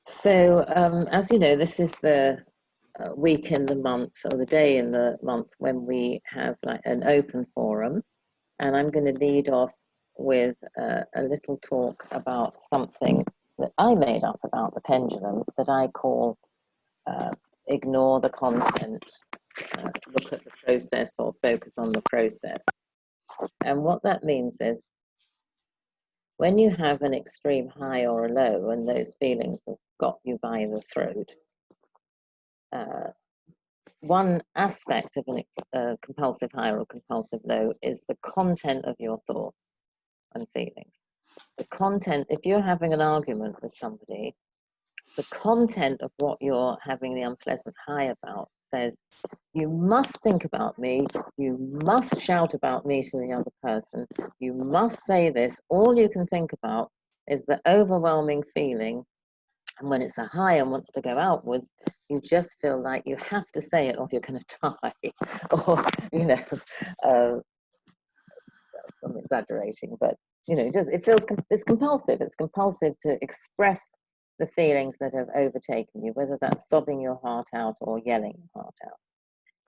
So, as you know, this is the week in the month or the day in the month when we have like an open forum, and I'm going to lead off with a little talk about something that I made up about the pendulum that I call ignore the content, look at the process, or focus on the process. And what that means is when you have an extreme high or a low and those feelings have got you by the throat, one aspect of a compulsive high or a compulsive low is the content of your thoughts and feelings. The content, if you're having an argument with somebody, the content of what you're having the unpleasant high about says, you must think about me, you must shout about me to the other person, you must say this. All you can think about is the overwhelming feeling. And when it's a high and wants to go outwards, you just feel like you have to say it or you're going to die. Or, you know, I'm exaggerating, but, you know, just, it feels, it's compulsive. It's compulsive to express the feelings that have overtaken you, whether that's sobbing your heart out or yelling your heart out.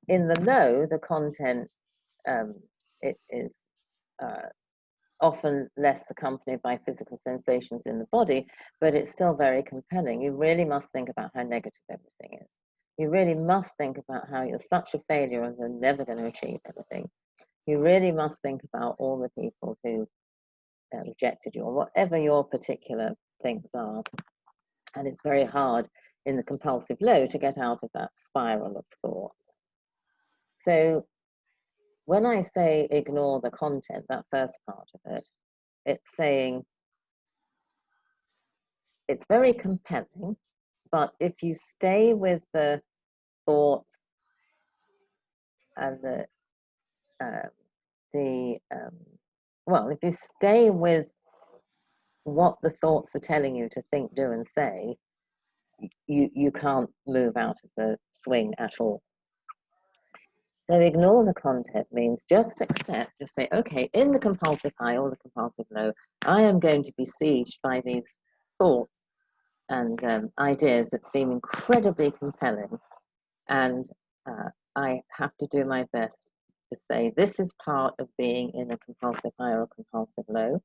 In the low, the content, it is often less accompanied by physical sensations in the body, but it's still very compelling. You really must think about how negative everything is. You really must think about how you're such a failure and you're never going to achieve anything. You really must think about all the people who rejected you, or whatever your particular things are. And it's very hard in the compulsive low to get out of that spiral of thoughts. So when I say ignore the content, that first part of it, it's saying it's very compelling, but if you stay with the thoughts and well, if you stay with what the thoughts are telling you to think, do, and say, you can't move out of the swing at all. So ignore the content means just accept, just say, okay, in the compulsive high or the compulsive low, I am going to be besieged by these thoughts and ideas that seem incredibly compelling. And I have to do my best to say, this is part of being in a compulsive high or a compulsive low.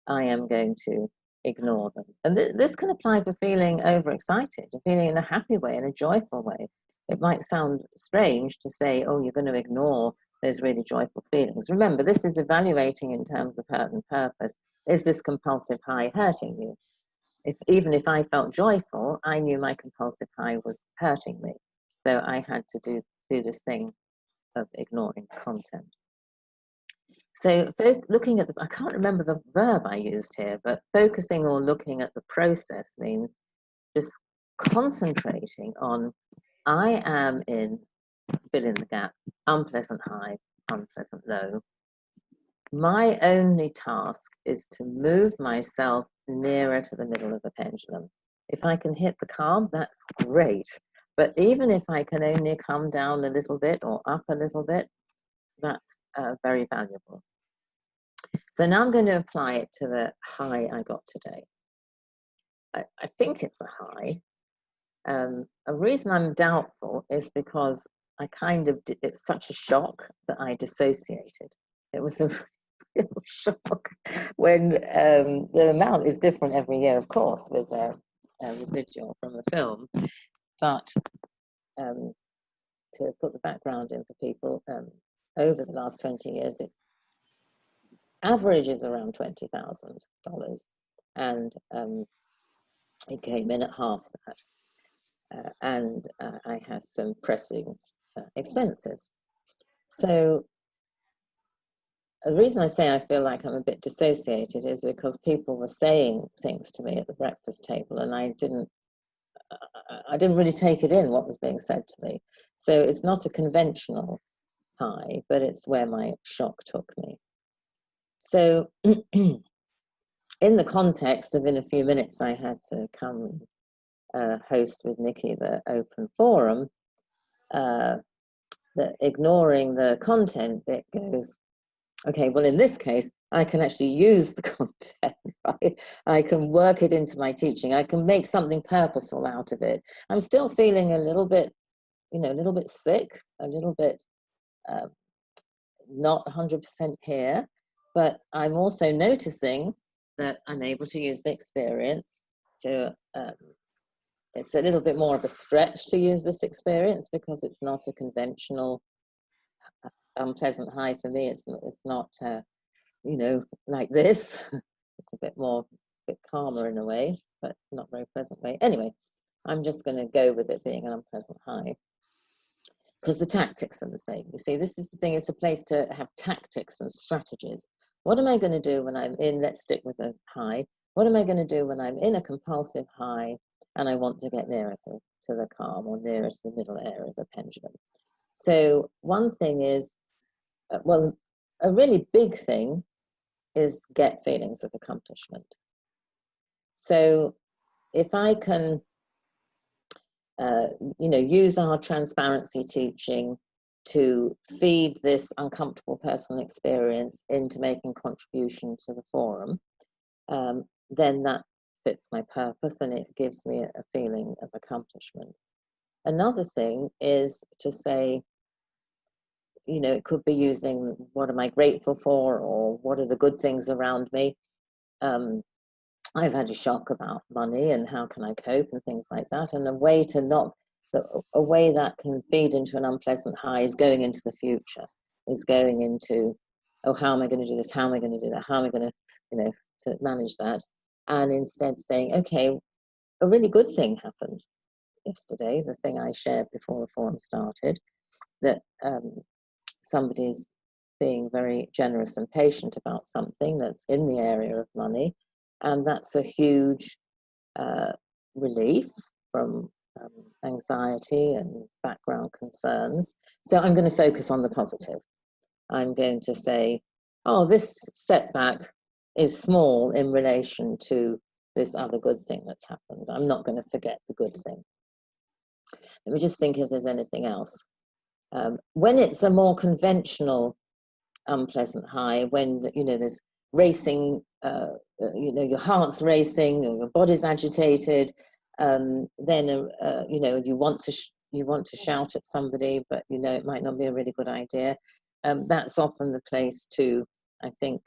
I am going to ignore them. And this can apply for feeling overexcited, feeling in a happy way, in a joyful way. It might sound strange to say, oh, you're going to ignore those really joyful feelings. Remember, this is evaluating in terms of hurt and purpose. Is this compulsive high hurting you? Even if I felt joyful, I knew my compulsive high was hurting me. So I had to do this thing of ignoring content. So looking at I can't remember the verb I used here, but focusing or looking at the process means just concentrating on, I am in, fill in the gap, unpleasant high, unpleasant low. My only task is to move myself nearer to the middle of the pendulum. If I can hit the calm, that's great. But even if I can only come down a little bit or up a little bit, that's very valuable. So now I'm going to apply it to the high I got today. I think it's a high. A reason I'm doubtful is because I kind of it's such a shock that I dissociated. It was a real shock when the amount is different every year, of course, with a residual from the film. But to put the background in for people, over the last 20 years, its average is around $20,000, and it came in at half that. And I have some pressing expenses. So the reason I say I feel like I'm a bit dissociated is because people were saying things to me at the breakfast table, and I didn't really take it in what was being said to me. So it's not a conventional high, but it's where my shock took me. So in the context of in a few minutes I had to come host with Nicky the open forum, that ignoring the content bit goes, okay, well, in this case, I can actually use the content, right? I can work it into my teaching. I can make something purposeful out of it. I'm still feeling a little bit, a little bit sick, a little bit not 100% here, but I'm also noticing that I'm able to use the experience to, it's a little bit more of a stretch to use this experience because it's not a conventional unpleasant high for me. It's not, like this. It's a bit calmer in a way, but not very pleasant way. Anyway, I'm just going to go with it being an unpleasant high because the tactics are the same. You see, this is the thing. It's a place to have tactics and strategies. What am I going to do when I'm in, let's stick with a high. What am I going to do when I'm in a compulsive high and I want to get nearer to the calm or nearer to the middle area of the pendulum? So one thing is, well, a really big thing is get feelings of accomplishment. So if I can, use our transparency teaching to feed this uncomfortable personal experience into making contribution to the forum, then that fits my purpose and it gives me a feeling of accomplishment. Another thing is to say, it could be using what am I grateful for or what are the good things around me. I've had a shock about money and how can I cope and things like that. And a way that can feed into an unpleasant high is going into the future, is going into, oh, how am I going to do this? How am I going to do that? How am I going to, to manage that? And instead saying, okay, a really good thing happened yesterday, the thing I shared before the forum started, that somebody's being very generous and patient about something that's in the area of money. And that's a huge relief from anxiety and background concerns. So I'm going to focus on the positive. I'm going to say, oh, this setback is small in relation to this other good thing that's happened. I'm not going to forget the good thing. Let me just think if there's anything else. When it's a more conventional unpleasant high, when there's racing, your heart's racing or your body's agitated, then you want to shout at somebody, but it might not be a really good idea. That's often the place to, I think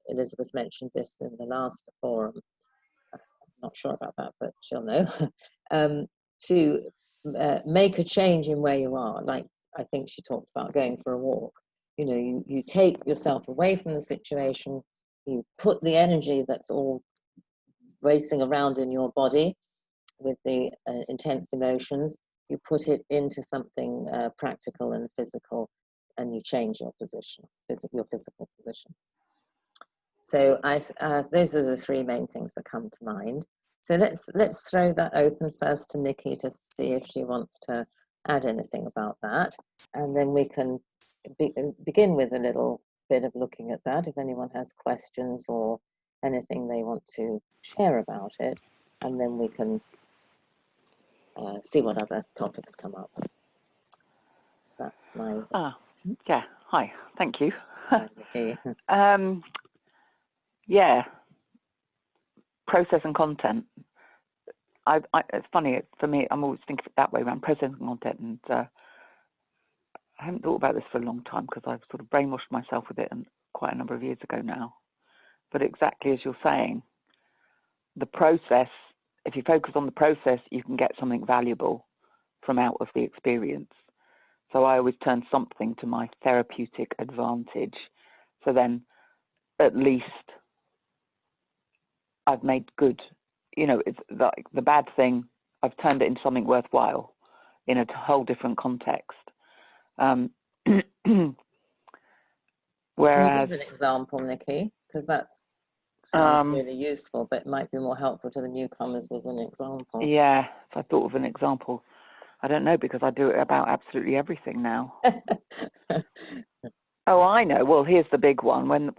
Elizabeth mentioned this in the last forum. I'm not sure about that, but she'll know. To make a change in where you are, like I think she talked about going for a walk. You take yourself away from the situation, you put the energy that's all racing around in your body with the intense emotions, you put it into something practical and physical, and you change your position, your physical position. So those are the three main things that come to mind. So let's throw that open first to Nicky to see if she wants to add anything about that, and then we can begin with a little bit of looking at that if anyone has questions or anything they want to share about it, and then we can see what other topics come up. That's my... yeah, hi, thank you. Okay. Yeah, process and content. It's funny, for me, I'm always thinking that way around process and content, and I haven't thought about this for a long time because I've sort of brainwashed myself with it quite a number of years ago now. But exactly as you're saying, the process, if you focus on the process, you can get something valuable from out of the experience. So I always turn something to my therapeutic advantage. So then at least I've made good, it's like the bad thing, I've turned it into something worthwhile in a whole different context. Whereas, can you give an example, Nicky? Because that's sounds really useful, but it might be more helpful to the newcomers with an example. Yeah, if I thought of an example, I don't know, because I do it about absolutely everything now. Oh, I know. Well, here's the big one. When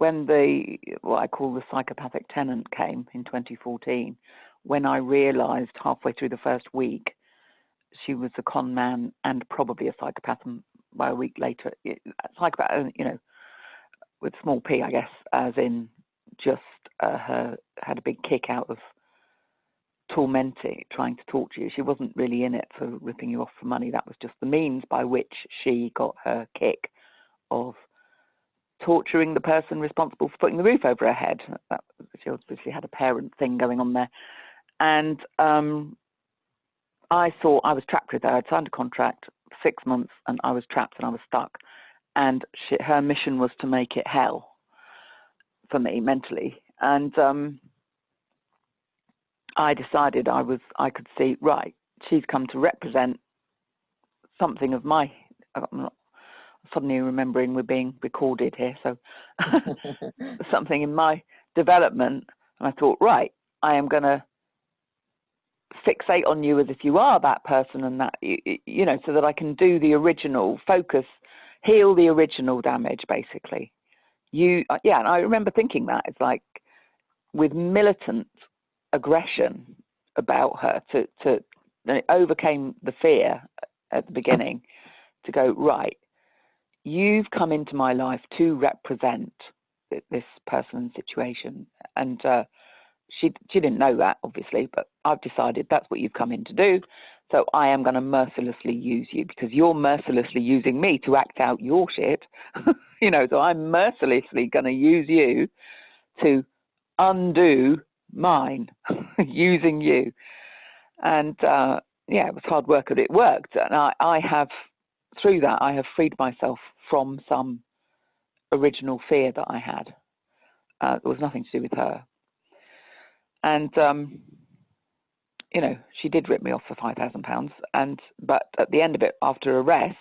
what I call the psychopathic tenant came in 2014, when I realised halfway through the first week she was a con man and probably a psychopath, and by a week later, psychopath, with small p, I guess, as in just her had a big kick out of tormenting, trying to torture you. She wasn't really in it for ripping you off for money. That was just the means by which she got her kick of torturing the person responsible for putting the roof over her head. She obviously had a parent thing going on there. And I thought I was trapped with her. I'd signed a contract for 6 months and I was trapped and I was stuck. And her mission was to make it hell for me mentally. And I decided I could see, right, she's come to represent something of my, I'm not suddenly remembering we're being recorded here, so something in my development. And I thought, right, I am going to fixate on you as if you are that person, and that, you know, so that I can do the original focus, heal the original damage, basically. And I remember thinking that it's like with militant aggression about her to it overcame the fear at the beginning to go, right, you've come into my life to represent this person and situation. And she didn't know that, obviously, but I've decided that's what you've come in to do. So I am going to mercilessly use you because you're mercilessly using me to act out your shit. You know, so I'm mercilessly going to use you to undo mine using you. And yeah, it was hard work, but it worked. And I have, through that, I have freed myself from some original fear that I had. It was nothing to do with her. And, you know, she did rip me off for £5,000. But at the end of it, after arrest,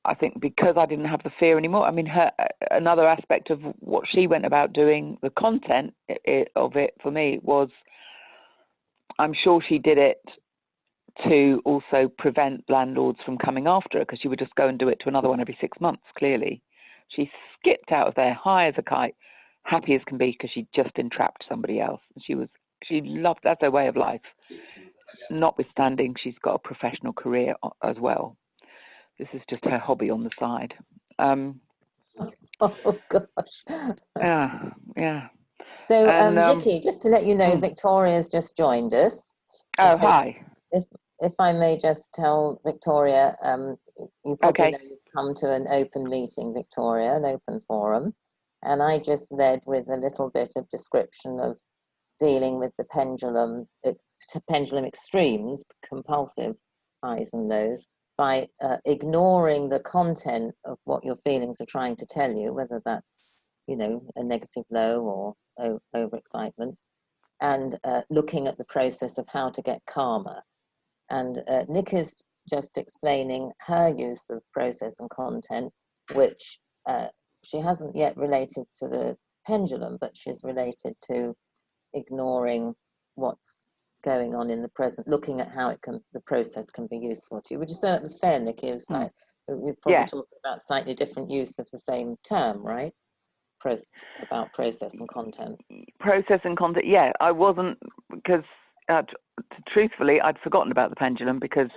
I think because I didn't have the fear anymore, I mean, another aspect of what she went about doing, the content of it for me was, I'm sure she did it to also prevent landlords from coming after her, because she would just go and do it to another one every 6 months, clearly. She skipped out of there high as a kite, happy as can be, because she just entrapped somebody else. She loved, that's her way of life, notwithstanding she's got a professional career as well. This is just her hobby on the side. Oh gosh. Yeah. So, And, Nicky, just to let you know, Victoria's just joined us. Oh, So hi. if I may just tell Victoria, you probably know you've come to an open meeting, Victoria, an open forum. And I just led with a little bit of description of dealing with the pendulum extremes, compulsive highs and lows, by ignoring the content of what your feelings are trying to tell you, whether that's, you know, a negative low or overexcitement, and looking at the process of how to get calmer. And Nick is just explaining her use of process and content, which she hasn't yet related to the pendulum, but she's related to ignoring what's going on in the present, looking at how the process can be useful to you. Would you say that was fair, Nicky? It's like we're probably talking about slightly different use of the same term, right? About process and content. Process and content, yeah. I wasn't, because truthfully, I'd forgotten about the pendulum, because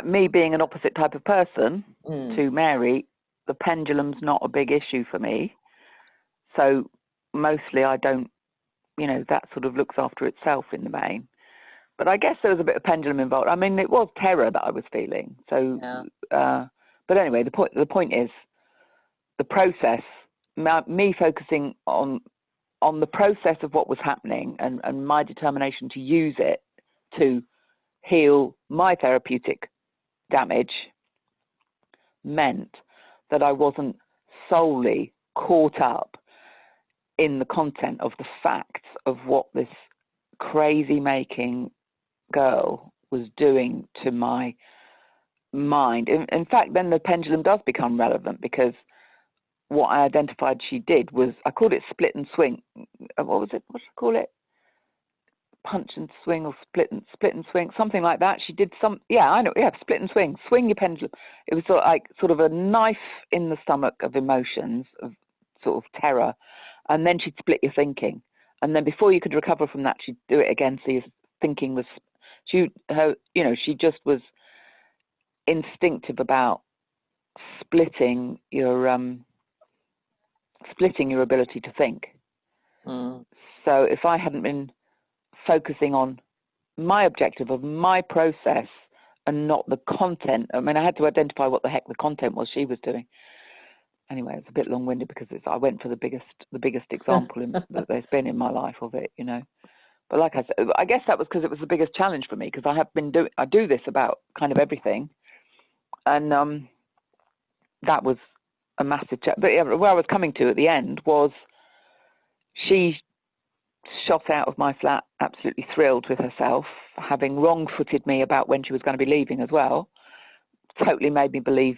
me being an opposite type of person to Mary, the pendulum's not a big issue for me. So mostly I don't, you know, that sort of looks after itself in the main. But I guess there was a bit of pendulum involved. I mean, it was terror that I was feeling. So, but anyway, the point is the process, me focusing on the process of what was happening and my determination to use it to heal my therapeutic damage meant that I wasn't solely caught up in the content of the facts of what this crazy making girl was doing to my mind. In fact, then the pendulum does become relevant, because what I identified she did was, I called it split and swing. What was it? What did I call it? Punch and swing, or split and swing, something like that. She did split and swing. Swing your pendulum. It was sort of a knife in the stomach of emotions, of sort of terror, and then she'd split your thinking. And then before you could recover from that, she'd do it again. So your thinking was, she just was instinctive about splitting your ability to think. So if I hadn't been focusing on my objective of my process and not the content, I mean, I had to identify what the heck the content was she was doing. Anyway, it's a bit long-winded because I went for the biggest example that there's been in my life of it, you know. But like I said, I guess that was because it was the biggest challenge for me, because I do this about kind of everything, and that was a massive challenge. But yeah, where I was coming to at the end was she shot out of my flat absolutely thrilled with herself, having wrong-footed me about when she was going to be leaving as well. Totally made me believe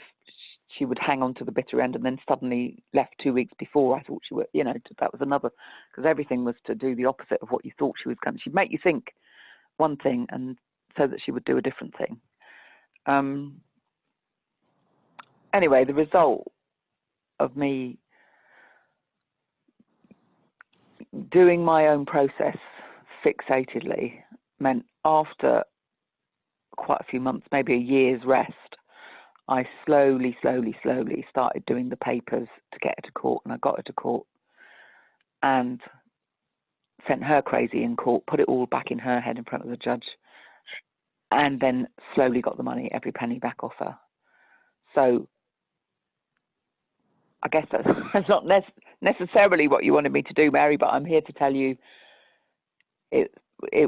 she would hang on to the bitter end, and then suddenly left 2 weeks before I thought she would, you know. That was another, because everything was to do the opposite of what you thought she was going to. She'd make you think one thing, and so that she would do a different thing. Anyway, the result of me doing my own process fixatedly meant after quite a few months, maybe a year's rest, I slowly started doing the papers to get her to court, and I got her to court and sent her crazy in court, put it all back in her head in front of the judge, and then slowly got the money, every penny back off her. So I guess that's not necessarily what you wanted me to do, Mary, but I'm here to tell you it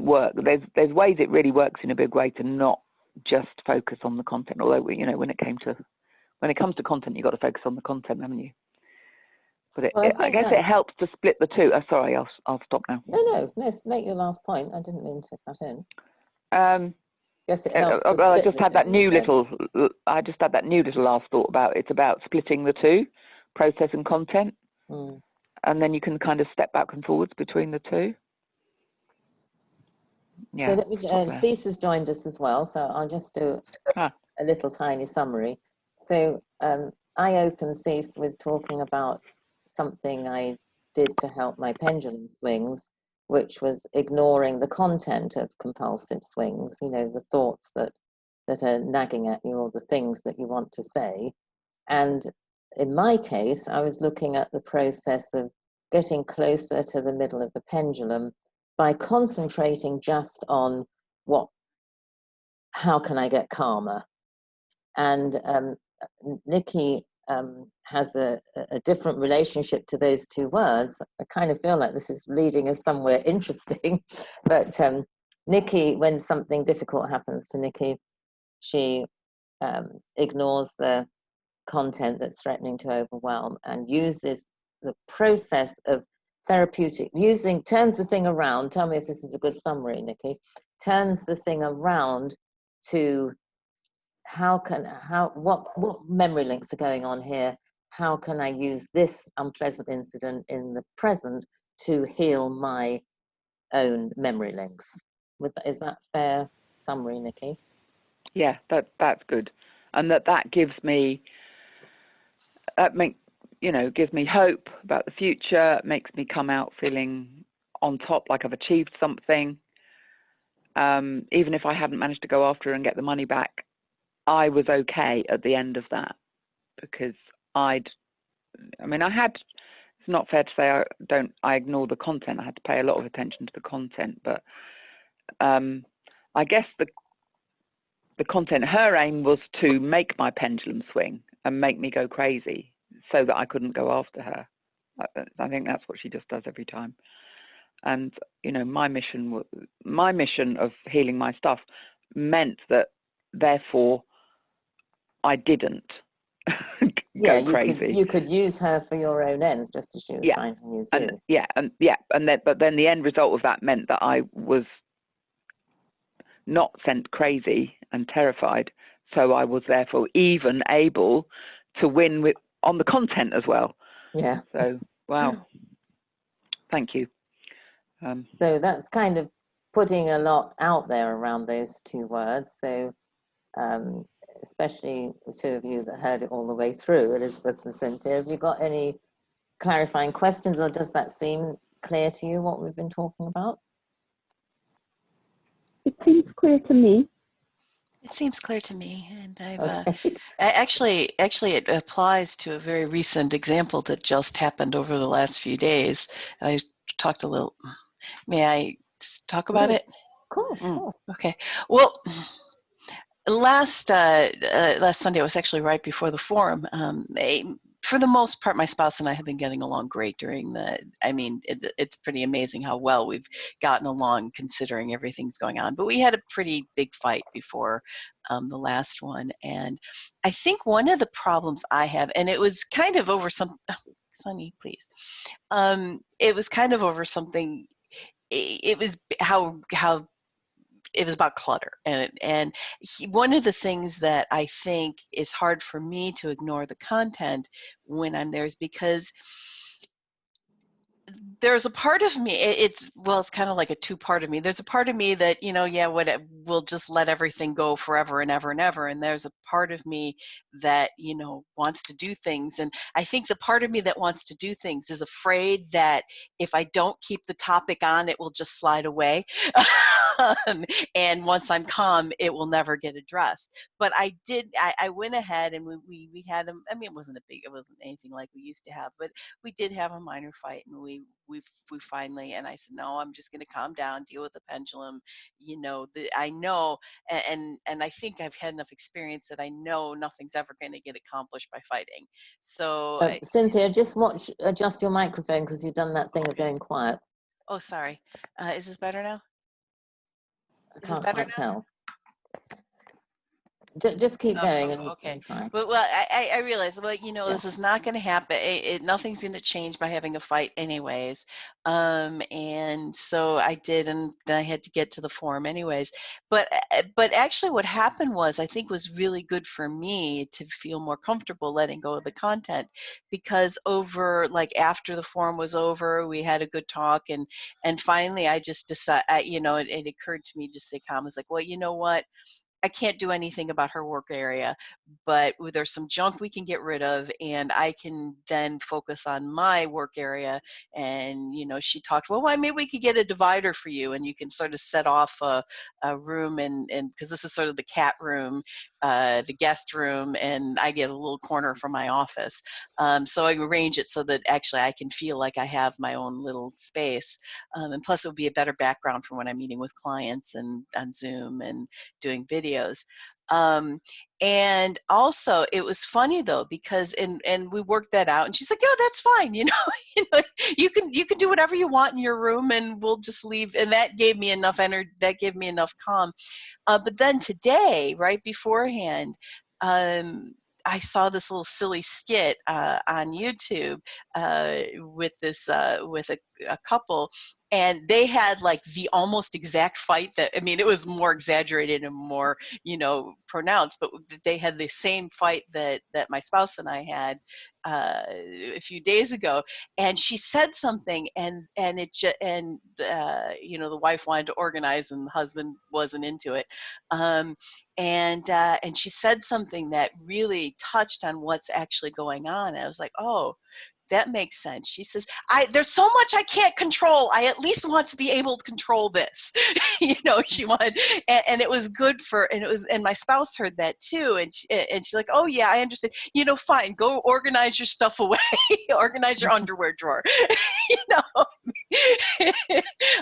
worked. There's ways it really works in a big way to not just focus on the content. Although, you know, when it comes to content, you've got to focus on the content, haven't you? But I guess it helps to split the two. Sorry, I'll stop now. No, make your last point. I didn't mean to cut in. Guess it helps. Well, I just had that new little last thought about it's about splitting the two, process and content, and then you can kind of step back and forwards between the two. Yeah. So let me. Cease has joined us as well, so I'll just do a little tiny summary. So I opened Cease with talking about something I did to help my pendulum swings, which was ignoring the content of compulsive swings, you know, the thoughts that are nagging at you, or the things that you want to say. And in my case, I was looking at the process of getting closer to the middle of the pendulum by concentrating just on how can I get calmer? And Nicky has a different relationship to those two words. I kind of feel like this is leading us somewhere interesting. But Nicky, when something difficult happens to Nicky, she ignores the content that's threatening to overwhelm and uses the process of therapeutic, turns the thing around. Tell me if this is a good summary, Nicky. Turns the thing around to what memory links are going on here? How can I use this unpleasant incident in the present to heal my own memory links? Is that fair summary, Nicky? Yeah, that's good, and that gives me gives me hope about the future. Makes me come out feeling on top, like I've achieved something. Even if I hadn't managed to go after and get the money back, I was okay at the end of that, because it's not fair to say I ignored the content. I had to pay a lot of attention to the content, but I guess the content, her aim was to make my pendulum swing and make me go crazy so that I couldn't go after her. I think that's what she just does every time. And, you know, my mission of healing my stuff meant that, therefore, I didn't go crazy. You could use her for your own ends, just as she was trying to use you. But then the end result of that meant that I was not sent crazy and terrified, so I was therefore even able to win on the content as well. Yeah. So wow, thank you. So that's kind of putting a lot out there around those two words. So especially the two of you that heard it all the way through, Elizabeth and Cynthia, have you got any clarifying questions, or does that seem clear to you, what we've been talking about? It seems clear to me. It seems clear to me, and Okay. actually it applies to a very recent example that just happened over the last few days. I talked a little. May I talk about it? Of course, of course. Okay. Well, last Sunday, it was actually right before the forum. For the most part, my spouse and I have been getting along great during the, I mean, it's pretty amazing how well we've gotten along considering everything's going on. But we had a pretty big fight before the last one. And I think one of the problems I have, and it was kind of over some, Sonny, please. It was kind of over something, it was how it was about clutter, and one of the things that I think is hard for me to ignore the content when I'm there is because there's a part of me, it's kind of like a two-part of me. There's a part of me that, yeah, will just let everything go forever and ever and ever, and there's a part of me that, wants to do things. And I think the part of me that wants to do things is afraid that if I don't keep the topic on, it will just slide away. And once I'm calm, it will never get addressed. But I went ahead and we had them. I mean, it wasn't anything like we used to have, but we did have a minor fight, and we finally, and I said, no, I'm just going to calm down, deal with the pendulum. I know, and I think I've had enough experience that I know nothing's ever going to get accomplished by fighting. So Cynthia, just adjust your microphone, because you've done that thing of going quiet. Oh, sorry. Is this better now? I can't quite tell. Just keep going and try. But I realized, this is not going to happen. Nothing's going to change by having a fight anyways. And so I did, and then I had to get to the forum anyways. But actually what happened was, I think was really good for me to feel more comfortable letting go of the content, because after the forum was over, we had a good talk, and finally I just decided, it occurred to me, just say calm, I was like, well, you know what? I can't do anything about her work area, but there's some junk we can get rid of, and I can then focus on my work area. And, she talked, well, why, maybe we could get a divider for you, and you can sort of set off a room, and because this is sort of the cat room, the guest room, and I get a little corner from my office. So I arrange it so that actually I can feel like I have my own little space. And plus it would be a better background for when I'm meeting with clients and on Zoom and doing videos. And also it was funny though, because and we worked that out, and she's like, oh, that's fine. You can do whatever you want in your room, and we'll just leave. And that gave me enough energy, that gave me enough calm. But then today, right beforehand, I saw this little silly skit on YouTube with a couple, and they had like the almost exact fight that, I mean, it was more exaggerated and more, pronounced, but they had the same fight that my spouse and I had a few days ago. And she said something, and the wife wanted to organize, and the husband wasn't into it. And she said something that really touched on what's actually going on. And I was like, oh, that makes sense. She says, there's so much I can't control. I at least want to be able to control this. She wanted, and it was good and my spouse heard that too. And she's like, oh yeah, I understand. Fine, go organize your stuff away. Organize your underwear drawer.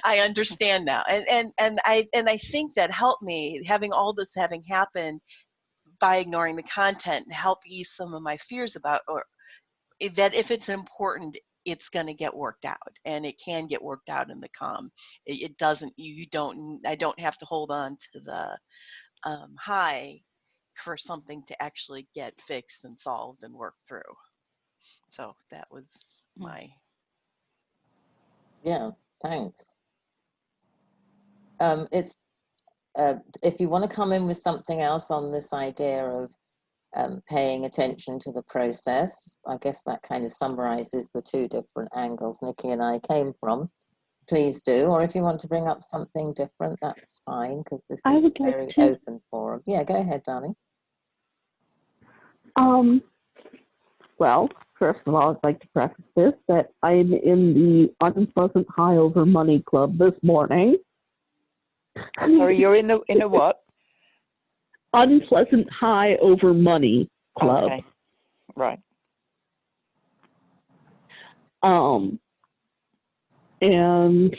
I understand now. And I think that helped me, having all this having happened, by ignoring the content, and help ease some of my fears about, or that if it's important, it's going to get worked out, and it can get worked out in the calm. It doesn't, I don't have to hold on to the high for something to actually get fixed and solved and worked through. So that was my. Yeah, thanks. It's if you want to come in with something else on this idea of paying attention to the process, I guess that kind of summarizes the two different angles Nicky and I came from. Please do. Or if you want to bring up something different, that's fine, because this is a very open forum. Yeah, go ahead, darling. Well, first of all, I'd like to preface this that I'm in the Unpleasant High Over Money Club this morning. Sorry, you're in a what? unpleasant high over money club. Okay. Right. And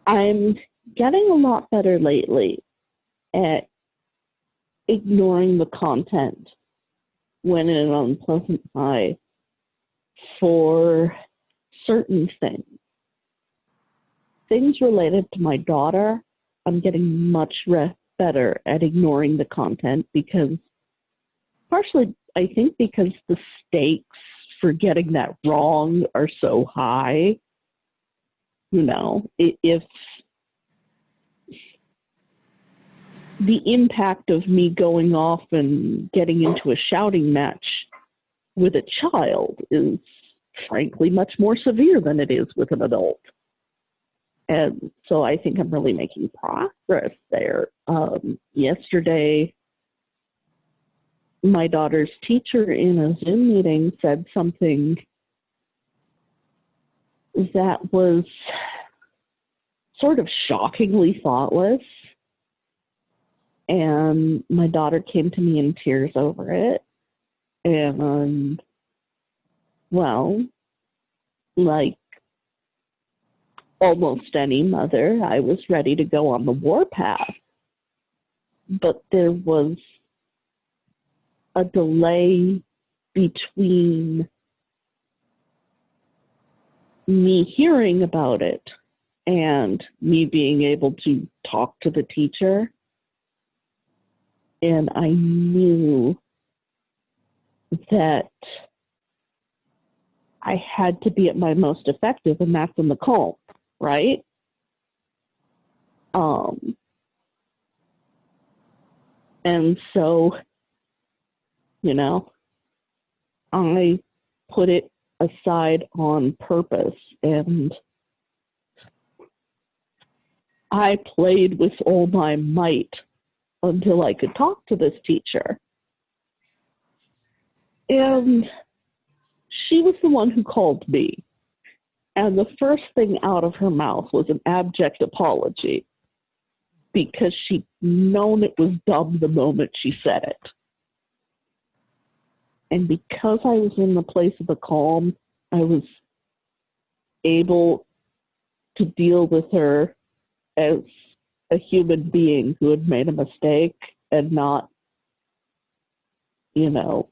I'm getting a lot better lately at ignoring the content when in an unpleasant high for certain things. Things related to my daughter, I'm getting much better at ignoring the content because, partially, I think because the stakes for getting that wrong are so high. You know, if the impact of me going off and getting into a shouting match with a child is frankly much more severe than it is with an adult. And so I think I'm really making progress there. Yesterday, my daughter's teacher in a Zoom meeting said something that was sort of shockingly thoughtless. And my daughter came to me in tears over it. And, well, like almost any mother, I was ready to go on the warpath. But there was a delay between me hearing about it and me being able to talk to the teacher. And I knew that I had to be at my most effective, and that's in the calm, right? And so, you know, I put it aside on purpose, and I played with all my might until I could talk to this teacher. And she was the one who called me. And the first thing out of her mouth was an abject apology because she'd known it was dumb the moment she said it. And because I was in the place of the calm, I was able to deal with her as a human being who had made a mistake and not, you know,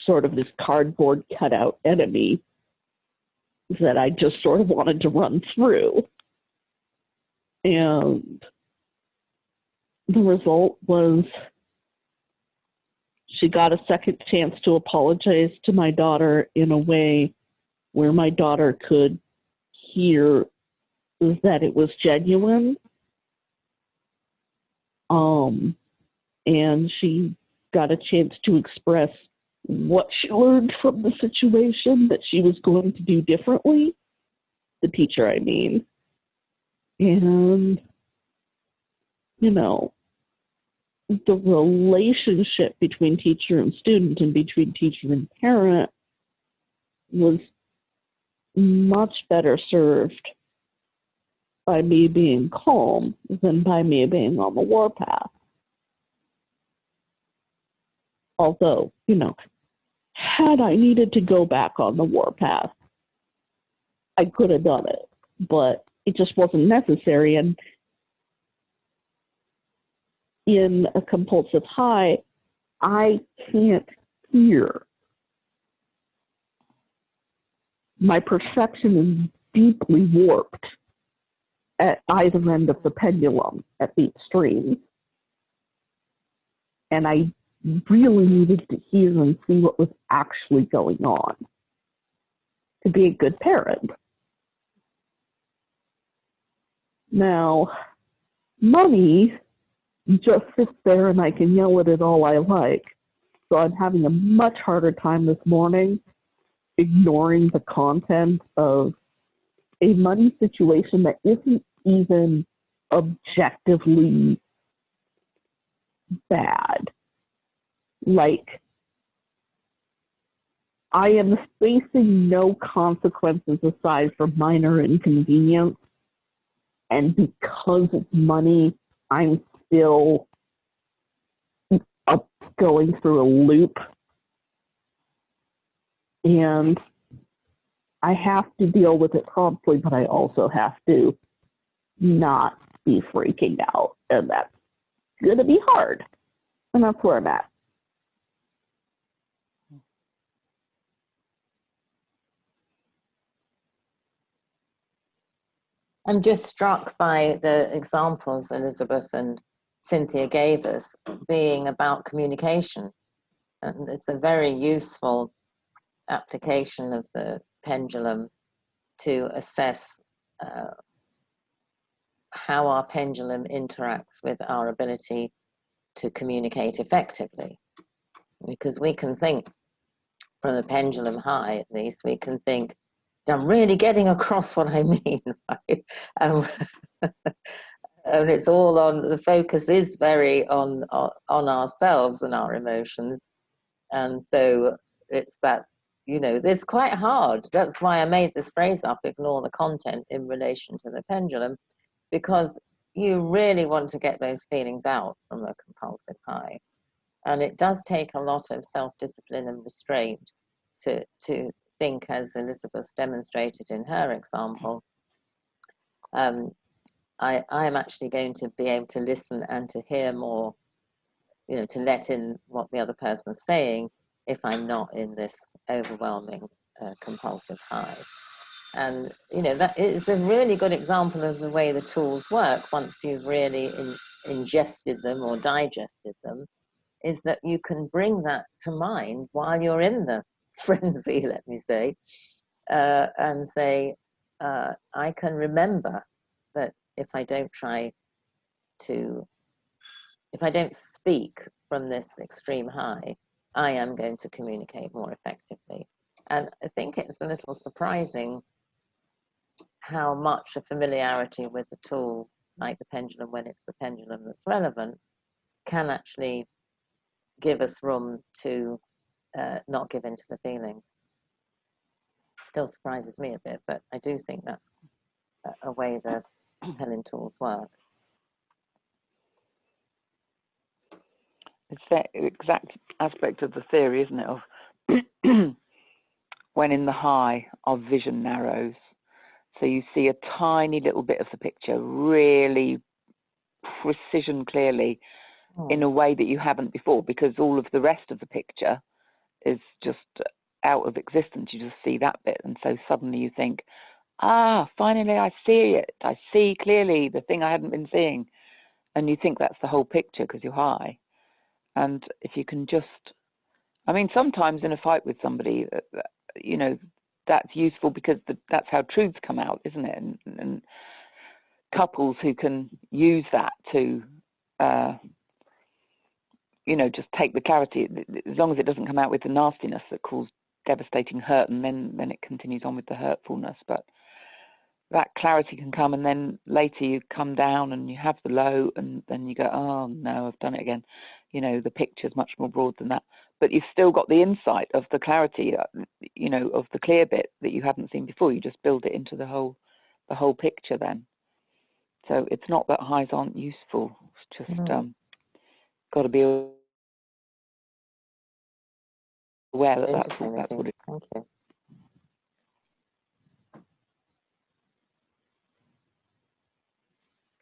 sort of this cardboard cutout enemy that I just sort of wanted to run through. And the result was she got a second chance to apologize to my daughter in a way where my daughter could hear that it was genuine. And she got a chance to express what she learned from the situation that she was going to do differently. The teacher, I mean. And, you know, the relationship between teacher and student and between teacher and parent was much better served by me being calm than by me being on the warpath. Although, you know, had I needed to go back on the warpath, I could have done it, but it just wasn't necessary. And in a compulsive high, I can't hear. My perception is deeply warped at either end of the pendulum at the extremes. And I really needed to hear and see what was actually going on to be a good parent. Now, money just sits there and I can yell at it all I like. So I'm having a much harder time this morning ignoring the content of a money situation that isn't even objectively bad. Like, I am facing no consequences aside from minor inconvenience, And because it's money, I'm still going through a loop. And I have to deal with it promptly, but I also have to not be freaking out. And that's going to be hard. And that's where I'm at. I'm just struck by the examples Elizabeth and Cynthia gave us being about communication. And it's a very useful application of the pendulum to assess how our pendulum interacts with our ability to communicate effectively. Because we can think, from the pendulum high at least, we can think, I'm really getting across what I mean, right? And it's all on, the focus is very on ourselves and our emotions. And so it's that, you know, it's quite hard. That's why I made this phrase up, ignore the content in relation to the pendulum, because you really want to get those feelings out from a compulsive high. And it does take a lot of self-discipline and restraint to think, as Elizabeth demonstrated in her example. I am actually going to be able to listen and to hear more, you know, to let in what the other person's saying if I'm not in this overwhelming compulsive high. And, you know, that is a really good example of the way the tools work once you've really ingested them or digested them, is that you can bring that to mind while you're in the frenzy, let me say, and say, I can remember that if I don't speak from this extreme high, I am going to communicate more effectively. And I think it's a little surprising how much a familiarity with the tool, like the pendulum, when it's the pendulum that's relevant, can actually give us room to not give in to the feelings. Still surprises me a bit, but I do think that's a way the Pellin tools work. It's that exact aspect of the theory, isn't it, of when in the high, our vision narrows. So you see a tiny little bit of the picture really precision clearly in a way that you haven't before, because all of the rest of the picture is just out of existence. You just see that bit, and so suddenly you think, finally I see it. I see clearly the thing I hadn't been seeing. And you think that's the whole picture because you're high. And if you can just, I mean, sometimes in a fight with somebody, you know, that's useful because that's how truths come out, isn't it? And couples who can use that to, you know, just take the clarity, as long as it doesn't come out with the nastiness that caused devastating hurt, and then it continues on with the hurtfulness. But that clarity can come, and then later you come down and you have the low, and then you go, oh no, I've done it again. You know, the picture's much more broad than that, but you've still got the insight of the clarity, you know, of the clear bit that you hadn't seen before. You just build it into the whole picture then. So it's not that highs aren't useful. It's just got to be aware that that's what it is. Thank you.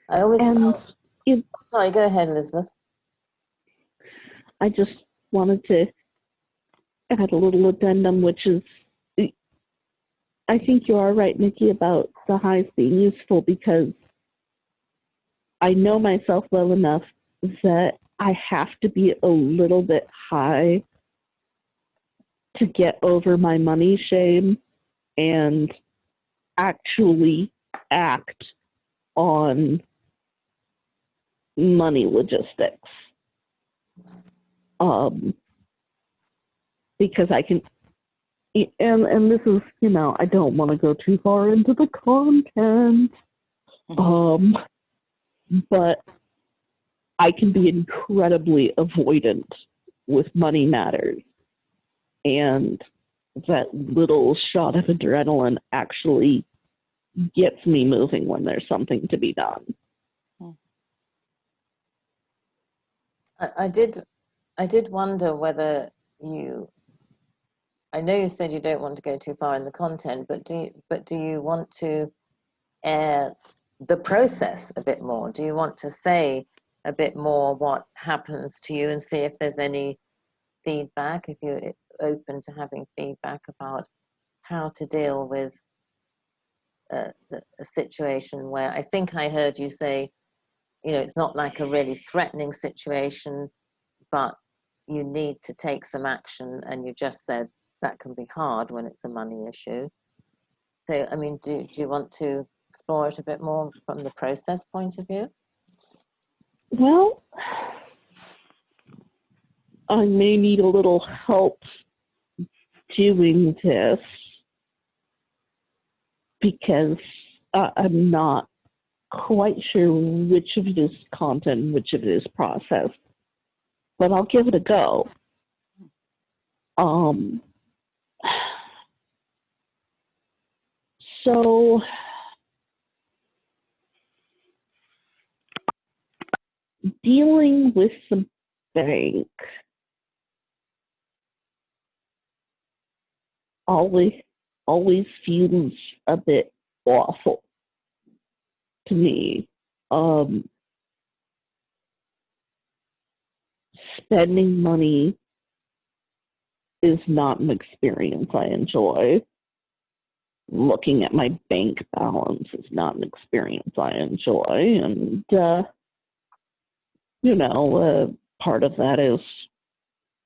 I always sorry, go ahead, Elizabeth. I just wanted to add a little addendum, which is, I think you are right, Nikki, about the highs being useful, because I know myself well enough that I have to be a little bit high to get over my money shame and actually act on money logistics. Because I can, and this is, you know, I don't want to go too far into the content, but I can be incredibly avoidant with money matters. And that little shot of adrenaline actually gets me moving when there's something to be done. I did wonder whether I know you said you don't want to go too far in the content, but do you want to air the process a bit more? Do you want to say a bit more what happens to you and see if there's any feedback, if you're open to having feedback about how to deal with a situation where I think I heard you say, it's not like a really threatening situation, but you need to take some action, and you just said that can be hard when it's a money issue. So, I mean, do you want to explore it a bit more from the process point of view? Well, I may need a little help doing this because I'm not quite sure which of it is content, which of it is process, but I'll give it a go. So dealing with the bank always feels a bit awful to me. Spending money is not an experience I enjoy. Looking at my bank balance is not an experience I enjoy. And, part of that is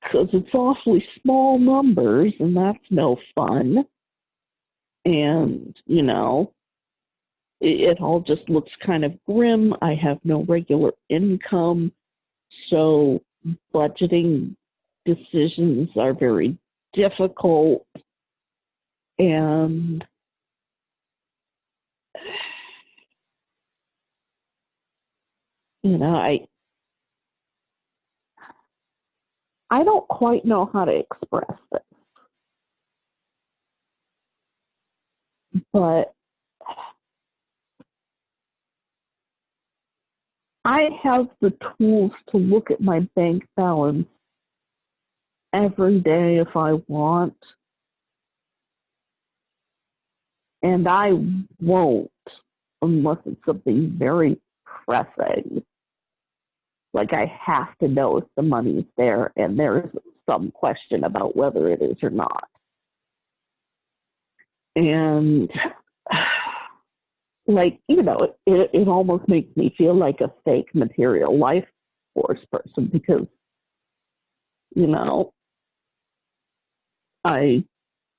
because it's awfully small numbers, and that's no fun. And, it all just looks kind of grim. I have no regular income, so budgeting decisions are very difficult. And I don't quite know how to express this, but I have the tools to look at my bank balance every day if I want, and I won't unless it's something very pressing. Like I have to know if the money's there and there's some question about whether it is or not. And it almost makes me feel like a fake material life force person because, I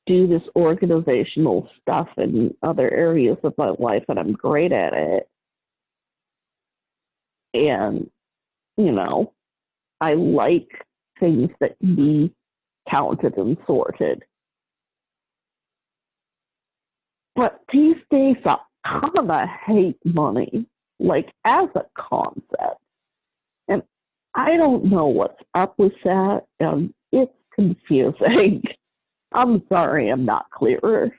do this organizational stuff in other areas of my life and I'm great at it. And, I like things that can be counted and sorted. But these days, I kind of hate money, like as a concept. And I don't know what's up with that, and it's confusing. I'm sorry I'm not clearer.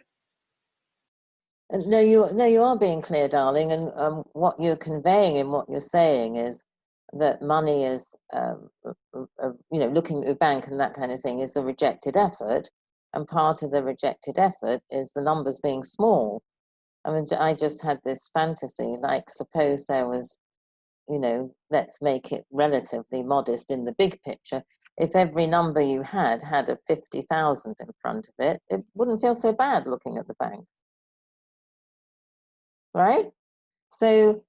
No, you are being clear, darling. And what you're conveying in what you're saying is that money is, looking at your bank and that kind of thing is a rejected effort. And part of the rejected effort is the numbers being small. I mean, I just had this fantasy, like suppose there was, let's make it relatively modest in the big picture. If every number you had a 50,000 in front of it, it wouldn't feel so bad looking at the bank. Right? So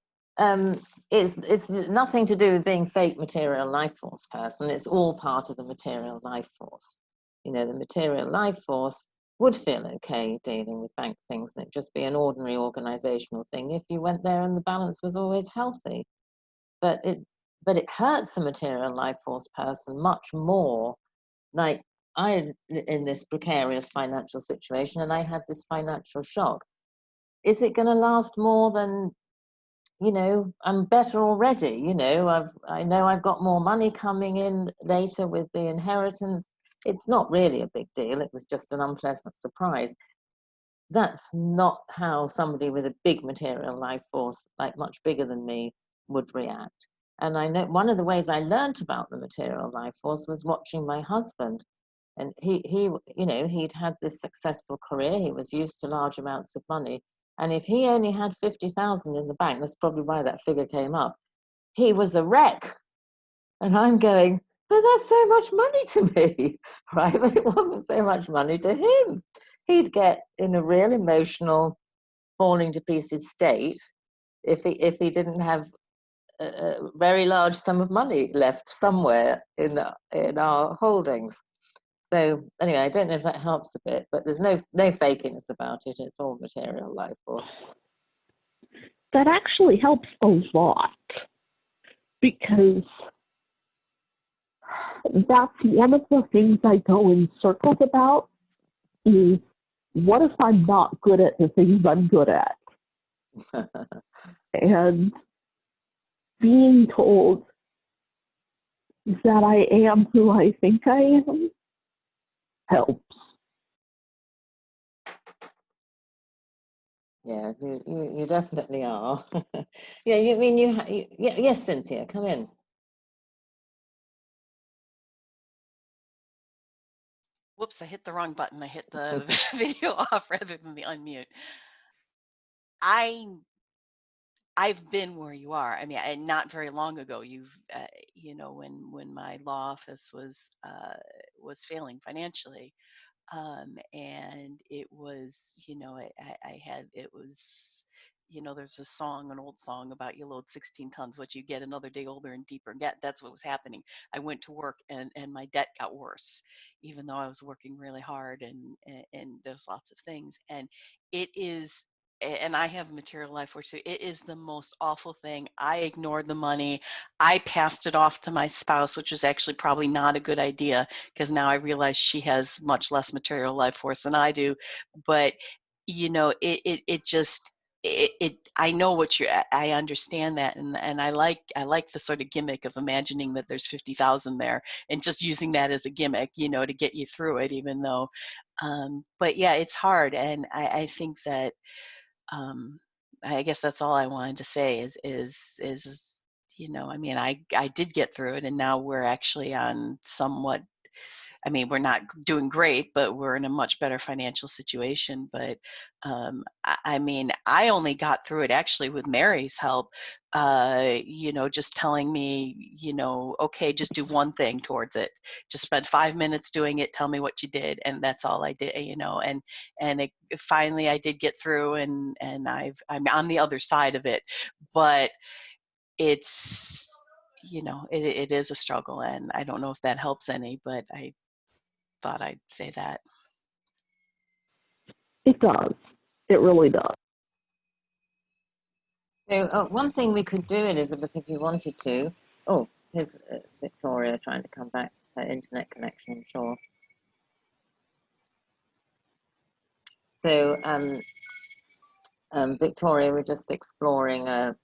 it's nothing to do with being fake material life force person. It's all part of the material life force. The material life force would feel okay dealing with bank things, and it'd just be an ordinary organizational thing if you went there and the balance was always healthy. But it hurts the material life force person much more. Like I'm in this precarious financial situation and I had this financial shock. Is it going to last more than, I'm better already, I know I've got more money coming in later with the inheritance. It's not really a big deal. It was just an unpleasant surprise. that's not how somebody with a big material life force, like much bigger than me, would react. And I know one of the ways I learned about the material life force was watching my husband. And he, you know, he'd had this successful career. He was used to large amounts of money. And if he only had 50,000 in the bank, that's probably why that figure came up, he was a wreck. And I'm going, but that's so much money to me, right? But it wasn't so much money to him. He'd get in a real emotional, falling to pieces state if he didn't have a very large sum of money left somewhere in our holdings. So anyway, I don't know if that helps a bit, but there's no fakiness about it. It's all material life force. That actually helps a lot, because that's one of the things I go in circles about, is what if I'm not good at the things I'm good at? And being told that I am who I think I am helps. Yeah, you definitely are. Yeah, you mean yes, Cynthia, come in. Whoops, I hit the wrong button. I hit the video off rather than the unmute. I've been where you are. I mean, and not very long ago, you know, when my law office was failing financially, and it was, you know, it was, you know, there's a song, an old song about you load 16 tons, what you get another day older and deeper in debt. That's what was happening. I went to work and my debt got worse, even though I was working really hard, and there's lots of things. And it is, and I have material life force too. It is the most awful thing. I ignored the money. I passed it off to my spouse, which was actually probably not a good idea, because now I realize she has much less material life force than I do. But you know, it just I know what I understand that, and I like the sort of gimmick of imagining that there's 50,000 there and just using that as a gimmick, you know, to get you through it, even though but yeah, it's hard. And I think that I guess that's all I wanted to say is, you know, I mean, I did get through it, and now we're actually on somewhat, I mean, we're not doing great, but we're in a much better financial situation. But I mean, I only got through it actually with Mary's help, you know, just telling me, you know, okay, just do one thing towards it. Just spend 5 minutes doing it. Tell me what you did. And that's all I did, you know, and finally I did get through, and I'm on the other side of it. But it's, you know, it is a struggle, and I don't know if that helps any, but I thought I'd say that. It does. It really does. So one thing we could do, Elizabeth, if you wanted to. Oh, here's Victoria trying to come back to her internet connection, I'm sure. So Victoria, we're just exploring a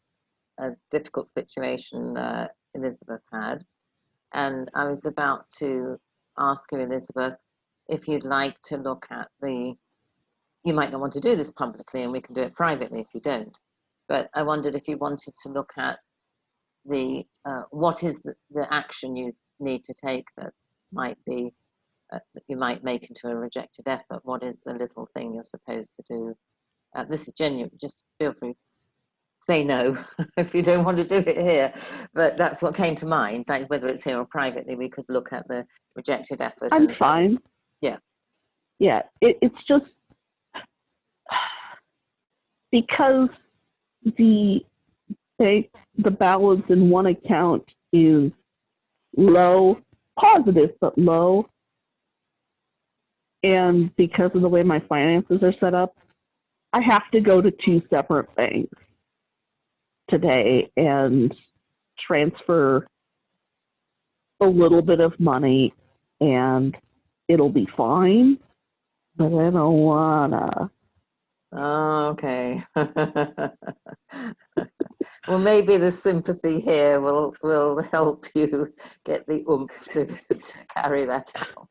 difficult situation Elizabeth had. And I was about to ask you, Elizabeth, if you'd like to look at you might not want to do this publicly, and we can do it privately if you don't. But I wondered if you wanted to look at what is the action you need to take that might be, that you might make into a rejected effort. What is the little thing you're supposed to do? This is genuine, just feel free. Say no if you don't want to do it here, but that's what came to mind. Like whether it's here or privately, we could look at the rejected effort. I'm fine. Yeah. Yeah, it's just because the balance in one account is low, positive but low, and because of the way my finances are set up, I have to go to two separate banks today and transfer a little bit of money, and it'll be fine, but I don't wanna. Oh, okay. Well, maybe the sympathy here will help you get the oomph to carry that out.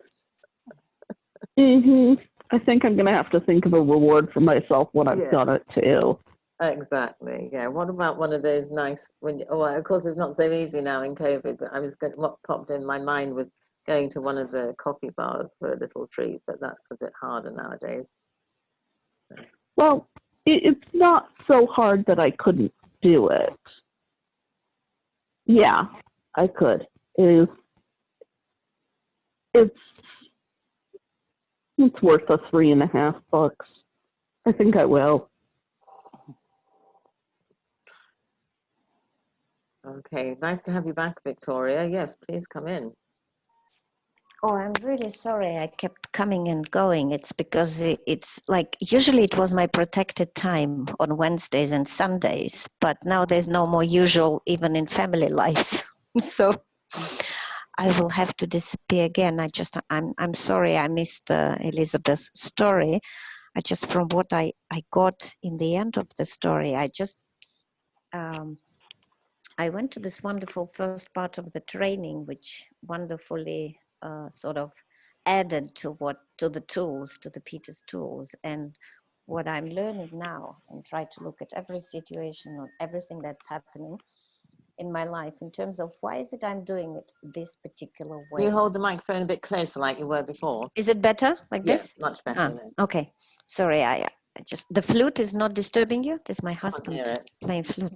Mm-hmm. I think I'm going to have to think of a reward for myself when I've done it too. Exactly. Yeah. What about one of those nice? Well, of course, it's not so easy now in COVID. But what popped in my mind was going to one of the coffee bars for a little treat. But that's a bit harder nowadays. Well, it's not so hard that I couldn't do it. Yeah, I could. It's worth the $3.50. I think I will. Okay. Nice to have you back, Victoria. Yes, please come in. Oh, I'm really sorry I kept coming and going. It's because it's like, usually it was my protected time on Wednesdays and Sundays, but now there's no more usual even in family lives. So I will have to disappear again. I'm sorry I missed Elizabeth's story. From what I got in the end of the story, I went to this wonderful first part of the training, which wonderfully sort of added to the Peter's tools. And what I'm learning now, and try to look at every situation or everything that's happening in my life in terms of why is it I'm doing it this particular way. Do you hold the microphone a bit closer like you were before? Is it better like this? Much better. Okay. Sorry, I just, the flute is not disturbing you? There's my husband playing flute.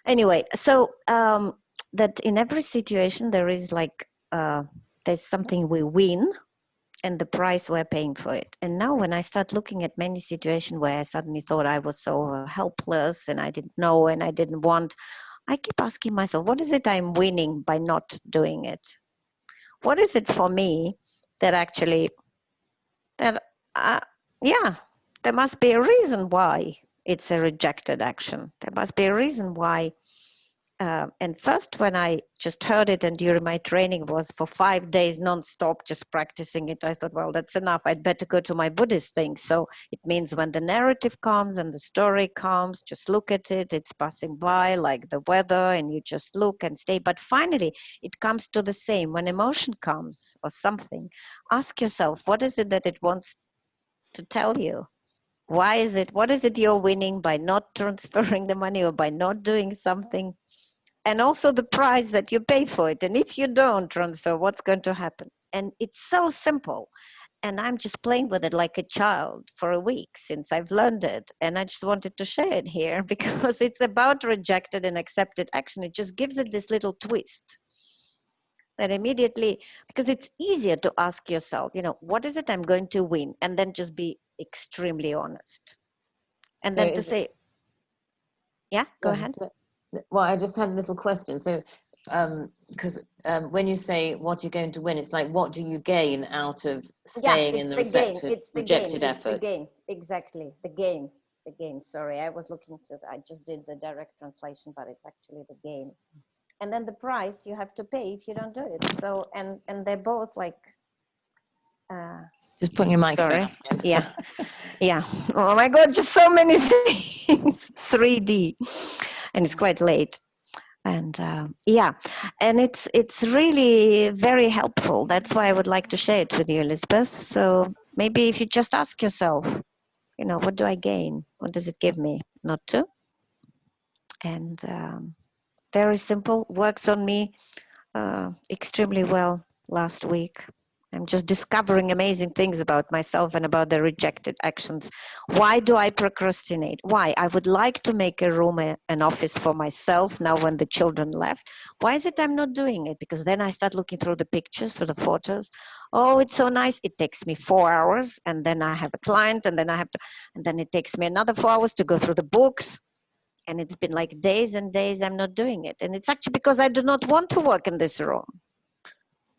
Anyway, so that in every situation there is like, there's something we win and the price we're paying for it. And now when I start looking at many situations where I suddenly thought I was so helpless and I didn't know and I didn't want, I keep asking myself, what is it I'm winning by not doing it? What is it for me that actually, yeah, there must be a reason why it's a rejected action. There must be a reason why. And first, when I just heard it, and during my training was for 5 days nonstop, just practicing it, I thought, well, that's enough. I'd better go to my Buddhist thing. So it means when the narrative comes and the story comes, just look at it. It's passing by like the weather, and you just look and stay. But finally, it comes to the same. When emotion comes or something, ask yourself, what is it that it wants to tell you? Why is it? What is it you're winning by not transferring the money or by not doing something? And also the price that you pay for it. And if you don't transfer, what's going to happen? And it's so simple. And I'm just playing with it like a child for a week since I've learned it. And I just wanted to share it here because it's about rejected and accepted action. It just gives it this little twist that immediately, because it's easier to ask yourself, what is it I'm going to win? And then just be extremely honest. And then to say, yeah, go ahead. Well, I just had a little question. So, because when you say what you're going to win, it's like, what do you gain out of staying in the rejected effort? It's the gain, exactly. The gain. Sorry, I was looking to, I just did the direct translation, but it's actually the gain. And then the price you have to pay if you don't do it. So, and they're both like, just putting your microphone. Yeah. Oh my God, just so many things. 3D, and it's quite late. And and it's really very helpful. That's why I would like to share it with you, Elizabeth. So maybe if you just ask yourself, what do I gain? What does it give me? Not to. And very simple, works on me extremely well last week. I'm just discovering amazing things about myself and about the rejected actions. Why do I procrastinate? Why? I would like to make a room, an office for myself now when the children left. Why is it I'm not doing it? Because then I start looking through the pictures, through the photos. Oh, it's so nice. It takes me 4 hours, and then I have a client, and then and then it takes me another 4 hours to go through the books. And it's been like days and days I'm not doing it. And it's actually because I do not want to work in this room.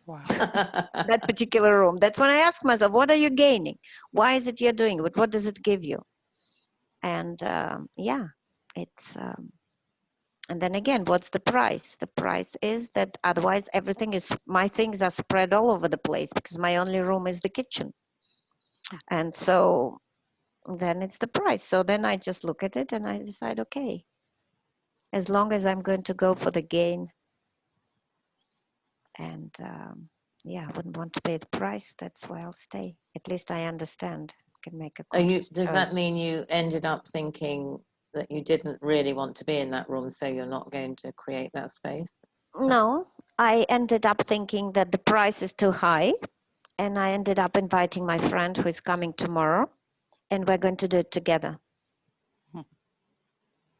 Wow. That particular room. That's when I ask myself, what are you gaining? Why is it you're doing it? What does it give you? And it's, and then again, what's the price? The price is that otherwise my things are spread all over the place because my only room is the kitchen. And so then it's the price. So then I just look at it and I decide, okay, as long as I'm going to go for the gain, and yeah, I wouldn't want to pay the price. That's why I'll stay. At least I understand, can make a Are you, conscious does choice. that mean you ended up thinking that you didn't really want to be in that room, so you're not going to create that space? No, I ended up thinking that the price is too high, and I ended up inviting my friend who is coming tomorrow, and we're going to do it together.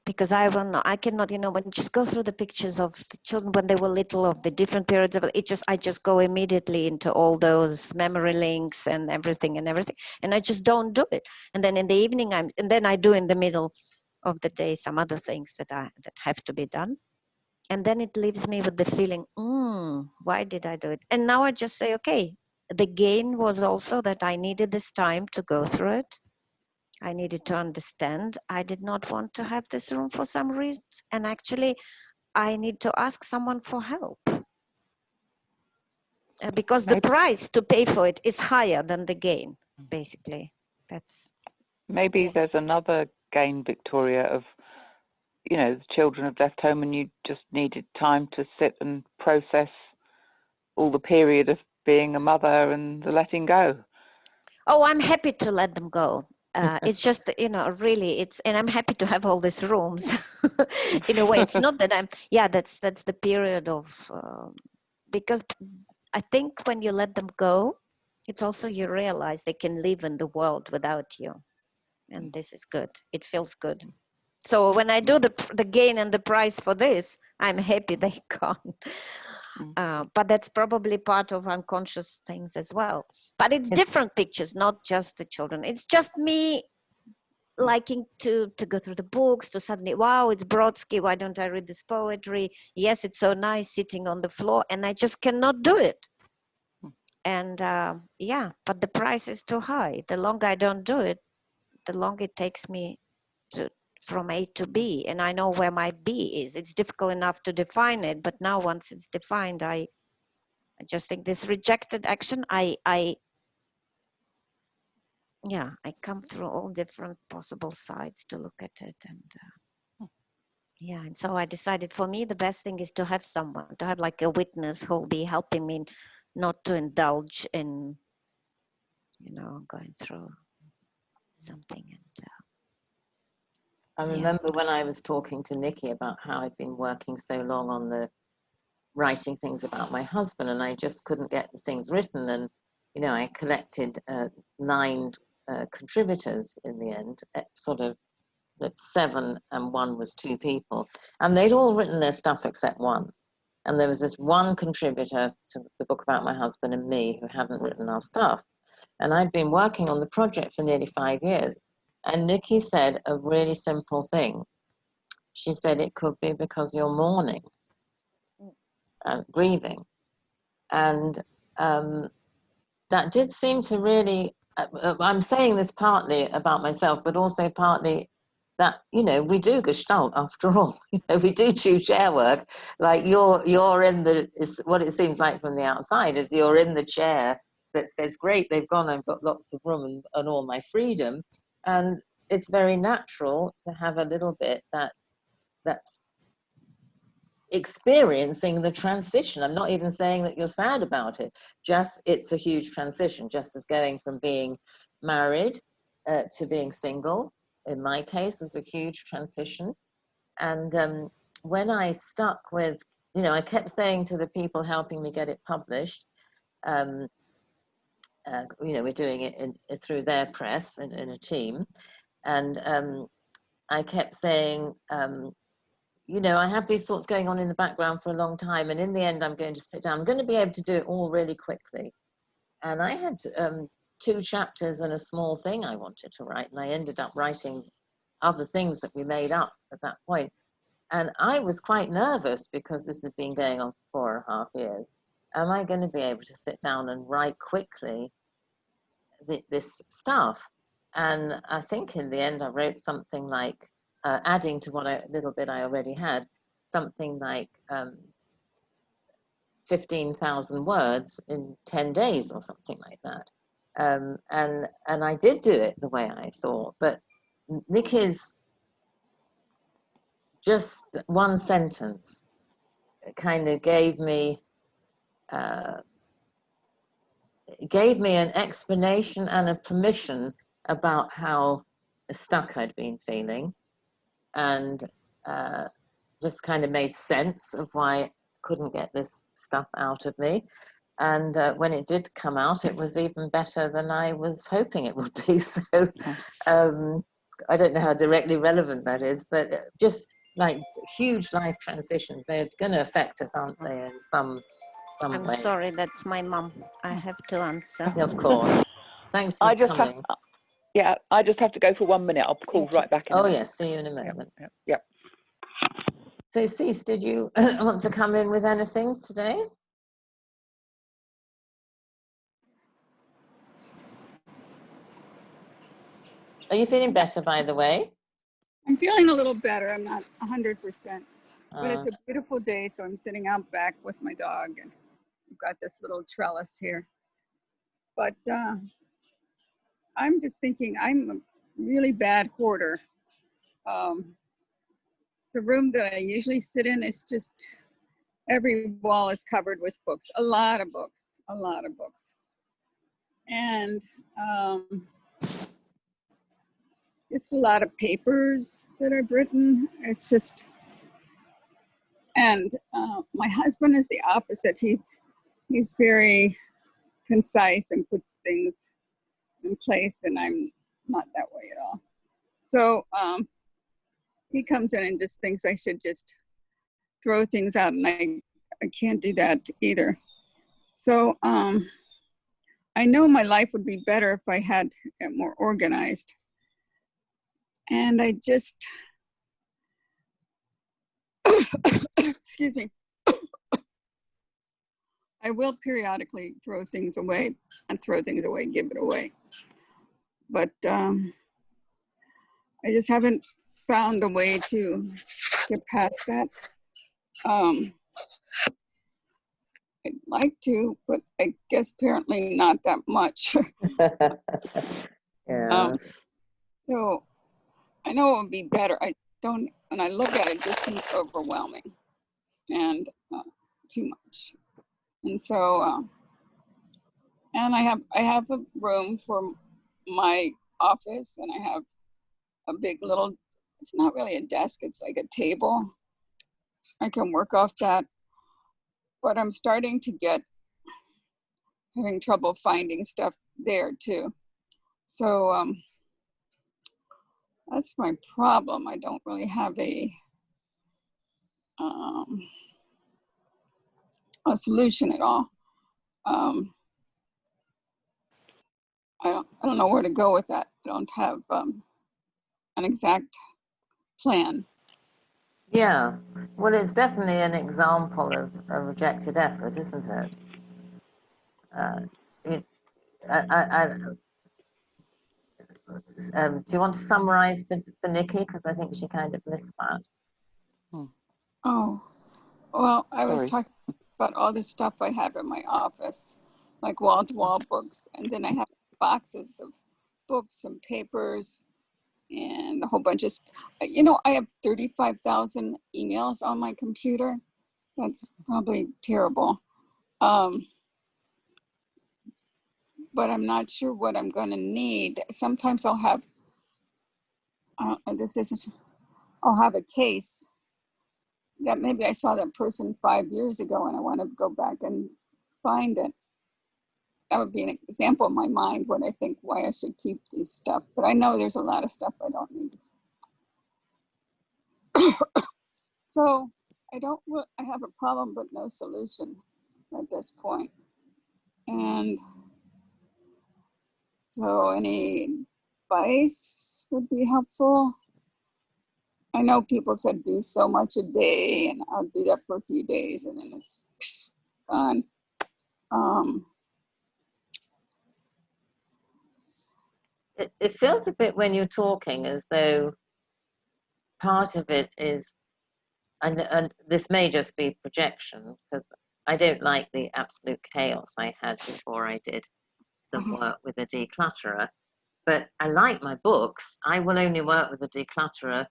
Because I will not, I cannot, you know, when you just go through the pictures of the children when they were little, of the different periods of it, I just go immediately into all those memory links and everything, and I just don't do it. And then in the evening, and then I do in the middle of the day some other things that have to be done. And then it leaves me with the feeling, why did I do it? And now I just say, okay, the gain was also that I needed this time to go through it. I needed to understand. I did not want to have this room for some reason. And actually, I need to ask someone for help. Because the price to pay for it is higher than the gain, basically. That's maybe there's another gain, Victoria, of, you know, the children have left home and you just needed time to sit and process all the period of being a mother and the letting go. Oh, I'm happy to let them go. It's just, you know, really, and I'm happy to have all these rooms. In a way, it's not that that's the period of, because I think when you let them go, it's also you realize they can live in the world without you. And this is good. It feels good. So when I do the gain and the price for this, I'm happy they gone. But that's probably part of unconscious things as well. But it's different pictures, not just the children. It's just me liking to go through the books, to suddenly, wow, it's Brodsky, why don't I read this poetry? Yes, it's so nice sitting on the floor, and I just cannot do it. And yeah, but the price is too high. The longer I don't do it, the longer it takes me from A to B, and I know where my B is. It's difficult enough to define it, but now once it's defined, I just think this rejected action, I come through all different possible sides to look at it. And yeah, and so I decided for me, the best thing is to have someone, to have like a witness who'll be helping me not to indulge in, you know, going through something. And I remember when I was talking to Nicky about how I'd been working so long on the writing things about my husband, and I just couldn't get the things written. And, you know, I collected 9 contributors in the end, sort of 7, and 1 was 2 people. And they'd all written their stuff except 1. And there was this 1 contributor to the book about my husband and me who hadn't written our stuff. And I'd been working on the project for nearly 5 years. And Nicky said a really simple thing. She said, it could be because you're mourning, grieving. And that did seem to really, I'm saying this partly about myself, but also partly that, you know, we do Gestalt after all. You know, we do chair work. Like you're in what it seems like from the outside is you're in the chair that says, great, they've gone, I've got lots of room and all my freedom. And it's very natural to have a little bit that's experiencing the transition. I'm not even saying that you're sad about it, just it's a huge transition, just as going from being married to being single, in my case, was a huge transition. And when I stuck with, you know, I kept saying to the people helping me get it published, you know, we're doing it through their press in a team, and I kept saying, you know, I have these thoughts going on in the background for a long time, and in the end, I'm going to sit down. I'm going to be able to do it all really quickly. And I had 2 chapters and a small thing I wanted to write, and I ended up writing other things that we made up at that point. And I was quite nervous because this had been going on for 4.5 years. Am I going to be able to sit down and write quickly this stuff? And I think in the end, I wrote something like, adding to what little bit I already had, something like 15,000 words in 10 days or something like that. And I did do it the way I thought, but Nicky's just 1 sentence kind of gave me gave me an explanation and a permission about how stuck I'd been feeling, and just kind of made sense of why I couldn't get this stuff out of me. And when it did come out, it was even better than I was hoping it would be. So I don't know how directly relevant that is, but just like huge life transitions, they're going to affect us, aren't they, in some I'm way? sorry, that's my mom. I have to answer. Of course. Thanks for I just coming. I just have to go for 1 minute. I'll call right back in. Oh yes, see you in a moment. Yep. So Cease, did you want to come in with anything today? Are you feeling better, by the way? I'm feeling a little better. I'm not 100%, but it's a beautiful day. So I'm sitting out back with my dog, and we've got this little trellis here. But I'm just thinking, I'm a really bad hoarder. The room that I usually sit in is just, every wall is covered with books, a lot of books. And just a lot of papers that I've written. It's just, and my husband is the opposite. He's very concise and puts things in place, and I'm not that way at all. So he comes in and just thinks I should just throw things out, and I can't do that either. So I know my life would be better if I had it more organized. And I just, excuse me, I will periodically throw things away, give it away. But I just haven't found a way to get past that. I'd like to, but I guess apparently not that much. Yeah. So I know it would be better. When I look at it, it just seems overwhelming and too much. And so, and I have a room for my office, and I have a big little, it's not really a desk, it's like a table. I can work off that, but I'm starting to having trouble finding stuff there too. So that's my problem. I don't really have a solution at all. I don't know where to go with that. I don't have an exact plan. Yeah, well, it's definitely an example of a rejected effort, isn't it? Do you want to summarize for Nikki? Because I think she kind of missed that. Oh, well, I was talking about all the stuff I have in my office, like wall-to-wall books, and then I have boxes of books and papers and a whole bunch of, I have 35,000 emails on my computer. That's probably terrible. But I'm not sure what I'm going to need. Sometimes I'll have, I'll have a case that maybe I saw that person 5 years ago and I want to go back and find it. That would be an example in my mind what I think why I should keep these stuff. But I know there's a lot of stuff I don't need. So I have a problem but no solution at this point. And so any advice would be helpful. I know people have said do so much a day, and I'll do that for a few days and then it's gone. It feels a bit when you're talking as though part of it is, and this may just be projection, because I don't like the absolute chaos I had before I did the work with a declutterer. But I like my books. I will only work with a declutterer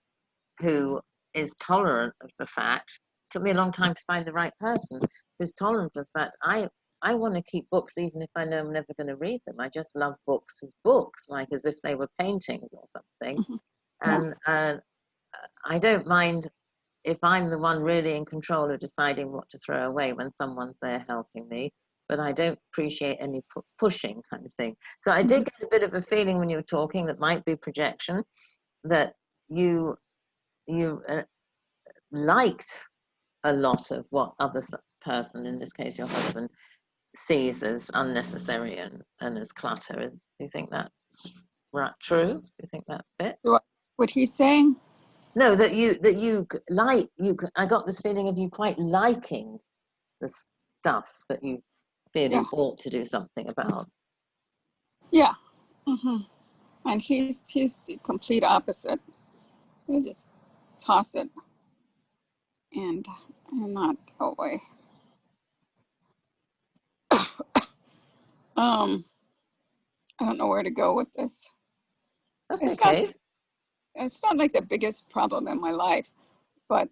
who is tolerant of the fact. It took me a long time to find the right person who's tolerant of the fact I I want to keep books even if I know I'm never going to read them. I just love books as books, like as if they were paintings or something. Mhm. Yeah. And I don't mind if I'm the one really in control of deciding what to throw away when someone's there helping me, but I don't appreciate any pushing kind of thing. So I did get a bit of a feeling when you were talking, that might be projection, that you liked a lot of what other person, in this case your husband, sees as unnecessary and as clutter. Do you think that's true? Do you think that fits? What he's saying? No, that you like, I got this feeling of you quite liking the stuff that you feel you ought to do something about. Yeah. And he's the complete opposite. You just toss it, and I'm not that way. I don't know where to go with this. That's it's okay. It's not like the biggest problem in my life, but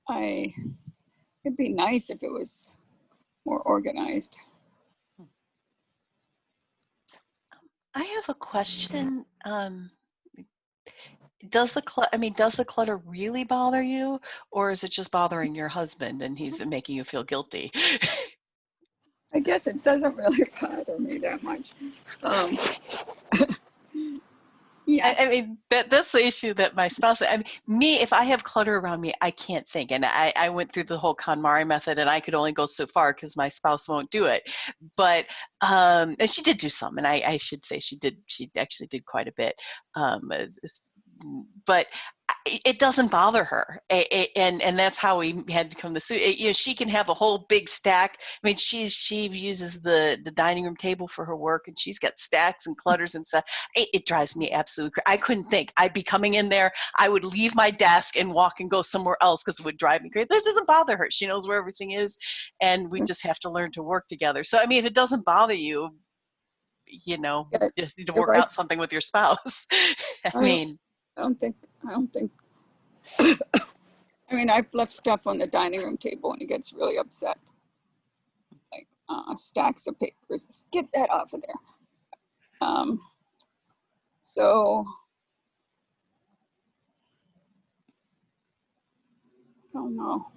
it'd be nice if it was more organized. I have a question. Does the clutter really bother you, or is it just bothering your husband and he's making you feel guilty? I guess it doesn't really bother me that much. Yeah. I mean, that's the issue that my spouse, I mean, me, if I have clutter around me, I can't think. And I went through the whole KonMari method, and I could only go so far because my spouse won't do it. But, and she did do some, and I should say she actually did quite a bit. But it doesn't bother her, and that's how we had to come to suit. You know, she can have a whole big stack. I mean, she uses the dining room table for her work, and she's got stacks and clutters and stuff. It drives me absolutely crazy. I couldn't think. I'd be coming in there, I would leave my desk and walk and go somewhere else because it would drive me crazy. That doesn't bother her. She knows where everything is, and we just have to learn to work together. So I mean, if it doesn't bother you, you know, you just need to work out something with your spouse. I mean, I don't think. I mean, I've left stuff on the dining room table and he gets really upset. Like stacks of papers. Get that off of there. So I don't know.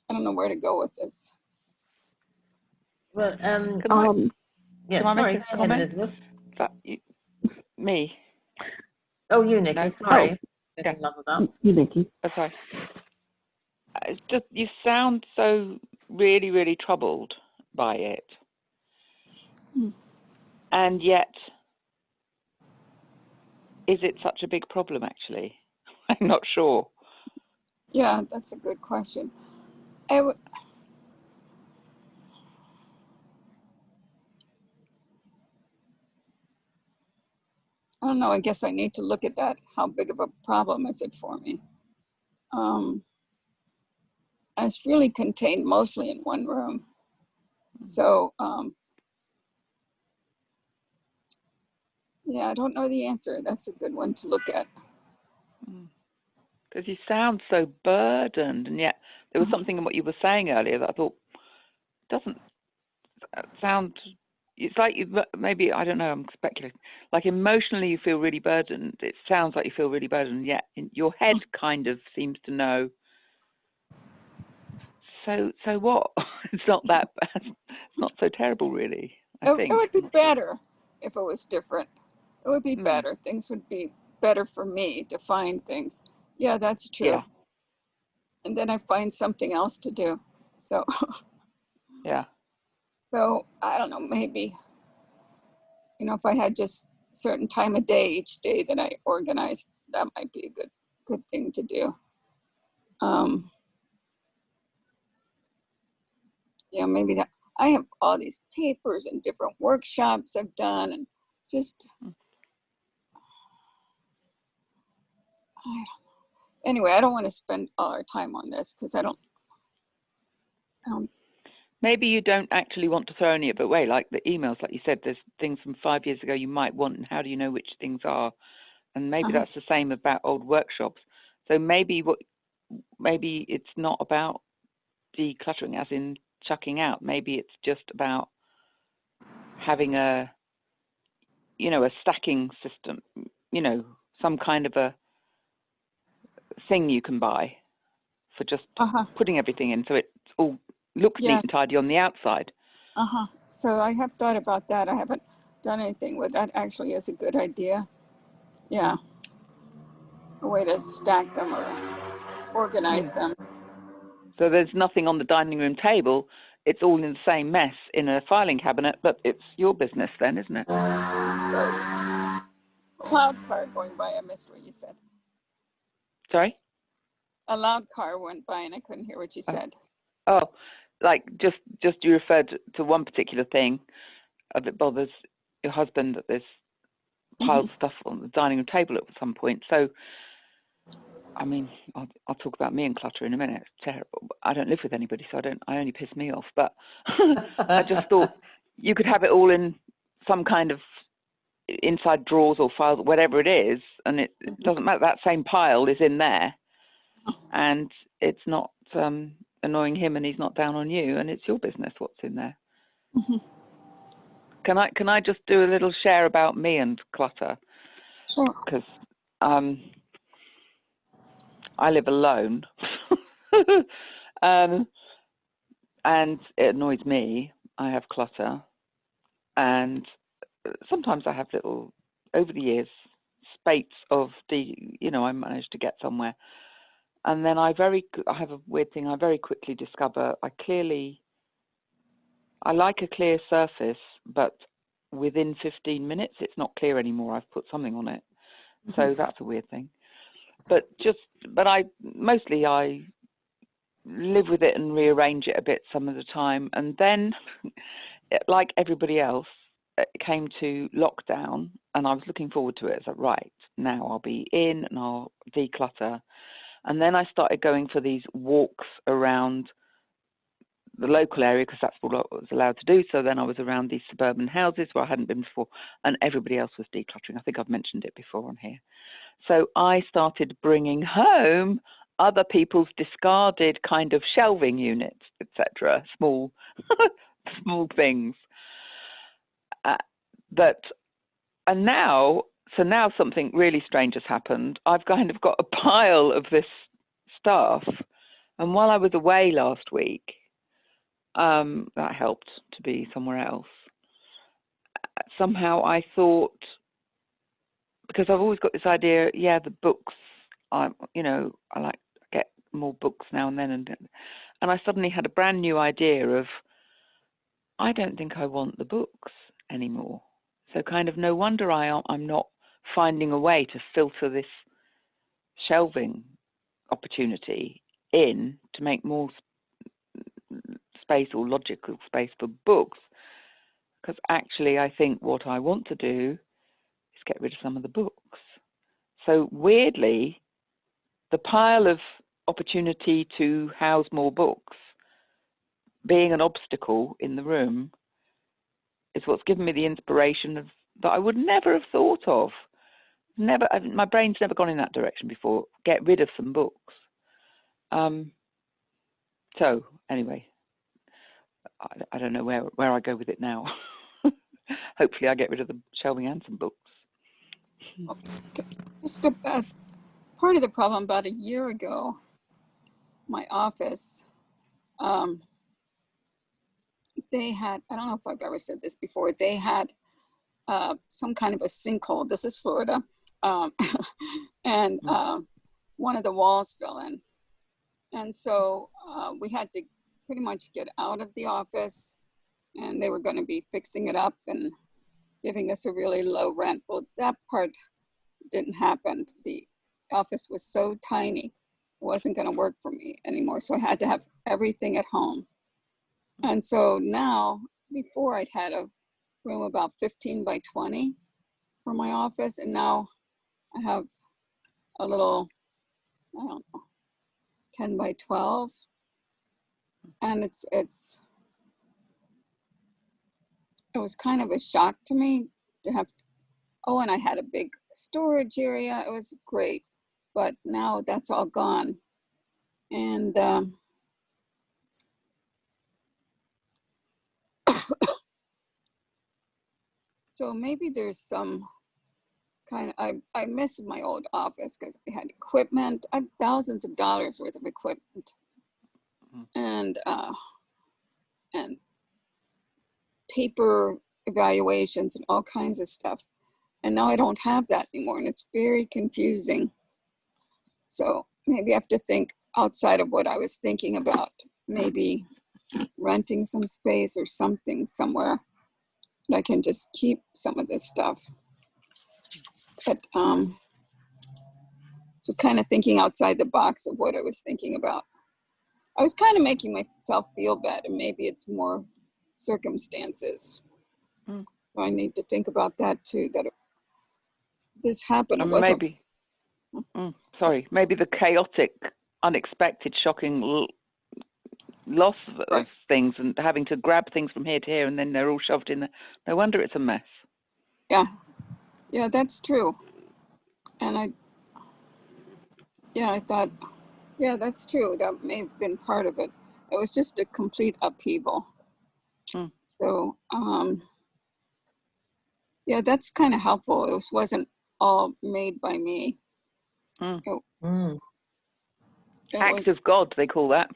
I don't know where to go with this. Well, yes, can I sorry, make go a ahead, comment? Elizabeth. Me? Oh, you, Nicky, No. sorry. Yeah. You, Nicky. Okay. It's just, you sound so really, really troubled by it. And yet, is it such a big problem, actually? I'm not sure. Yeah, that's a good question. I don't know. I guess I need to look at that. How big of a problem is it for me? It's really contained mostly in one room. So, yeah, I don't know the answer. That's a good one to look at. Because you sound so burdened, and yet there was something in what you were saying earlier that I thought doesn't sound. It's like you maybe, I don't know, I'm speculating. Like emotionally, you feel really burdened. It sounds like you feel really burdened, yet in your head kind of seems to know. So what? It's not that bad. It's not so terrible, really. I think it would be better if it was different. It would be better. Things would be better for me to find things. Yeah, that's true. Yeah. And then I find something else to do. So yeah. So I don't know, maybe, you know, if I had just certain time of day each day that I organized, that might be a good thing to do. You know, maybe that I have all these papers and different workshops I've done, and just anyway, I don't want to spend all our time on this because I don't. Maybe you don't actually want to throw any of it away, like the emails, like you said, there's things from 5 years ago you might want, and how do you know which things are? And maybe that's the same about old workshops. So maybe what maybe it's not about decluttering as in chucking out. Maybe it's just about having a stacking system, some kind of a thing you can buy for just putting everything in, so it all looks neat and tidy on the outside. So I have thought about that. I haven't done anything with that. Actually is a good idea. Yeah. A way to stack them or organize them. So there's nothing on the dining room table. It's all in the same mess in a filing cabinet, but it's your business then, isn't it? Loud car going by. I missed what you said. Sorry? A loud car went by and I couldn't hear what you said. Oh, like just you referred to one particular thing that bothers your husband, that there's piled stuff on the dining room table at some point. So, I mean, I'll talk about me and clutter in a minute. It's terrible. I don't live with anybody, so I only piss me off. But I just thought you could have it all in some kind of inside drawers or files, whatever it is, and it doesn't matter. That same pile is in there, and it's not annoying him, and he's not down on you, and it's your business what's in there. Can I just do a little share about me and clutter? Sure. Because I live alone, and it annoys me. I have clutter, and sometimes I have little, over the years, spates of I managed to get somewhere, and then I have a weird thing. I very quickly discover I like a clear surface, but within 15 minutes it's not clear anymore. I've put something on it, so that's a weird thing. But I live with it and rearrange it a bit some of the time, and then, like everybody else, it came to lockdown, and I was looking forward to it. It's like, right, now I'll be in and I'll declutter. And then I started going for these walks around the local area, because that's what I was allowed to do. So then I was around these suburban houses where I hadn't been before, and everybody else was decluttering. I think I've mentioned it before on here. So I started bringing home other people's discarded kind of shelving units, etc., small things. Now something really strange has happened. I've kind of got a pile of this stuff, and while I was away last week, that helped to be somewhere else. Somehow I thought, because I've always got this idea, the books, I like get more books now and then, and I suddenly had a brand new idea of, I don't think I want the books anymore. So kind of no wonder I'm not finding a way to filter this shelving opportunity in to make more space or logical space for books, because actually I think what I want to do is get rid of some of the books. So weirdly, the pile of opportunity to house more books being an obstacle in the room is what's given me the inspiration that I would never have thought of. My brain's never gone in that direction before. Get rid of some books. So anyway, I don't know where I go with it now. Hopefully I get rid of the shelving and some books. Just part of the problem, about a year ago, my office, they had, I don't know if I've ever said this before, they had some kind of a sinkhole. This is Florida. And one of the walls fell in. And so we had to pretty much get out of the office, and they were going to be fixing it up and giving us a really low rent. Well, that part didn't happen. The office was so tiny, it wasn't going to work for me anymore. So I had to have everything at home. And so now, before I'd had a room about 15 by 20 for my office, and now I have a little, I don't know, 10 by 12. And it was kind of a shock to me to have, and I had a big storage area. It was great, but now that's all gone. And so maybe there's some kind of, I miss my old office because I had equipment. I have thousands of dollars worth of equipment, and paper evaluations and all kinds of stuff. And now I don't have that anymore, and it's very confusing. So maybe I have to think outside of what I was thinking about, maybe renting some space or something somewhere that I can just keep some of this stuff. But so kind of thinking outside the box of what I was thinking about. I was kind of making myself feel bad, and maybe it's more circumstances. So I need to think about that too, that this happened. It wasn't. Maybe, maybe the chaotic, unexpected, shocking loss of things and having to grab things from here to here, and then they're all shoved in there. No wonder it's a mess. Yeah, that's true. And I thought, yeah, that's true. That may have been part of it. It was just a complete upheaval. So, yeah, that's kind of helpful. It wasn't all made by me. Act of God, they call that.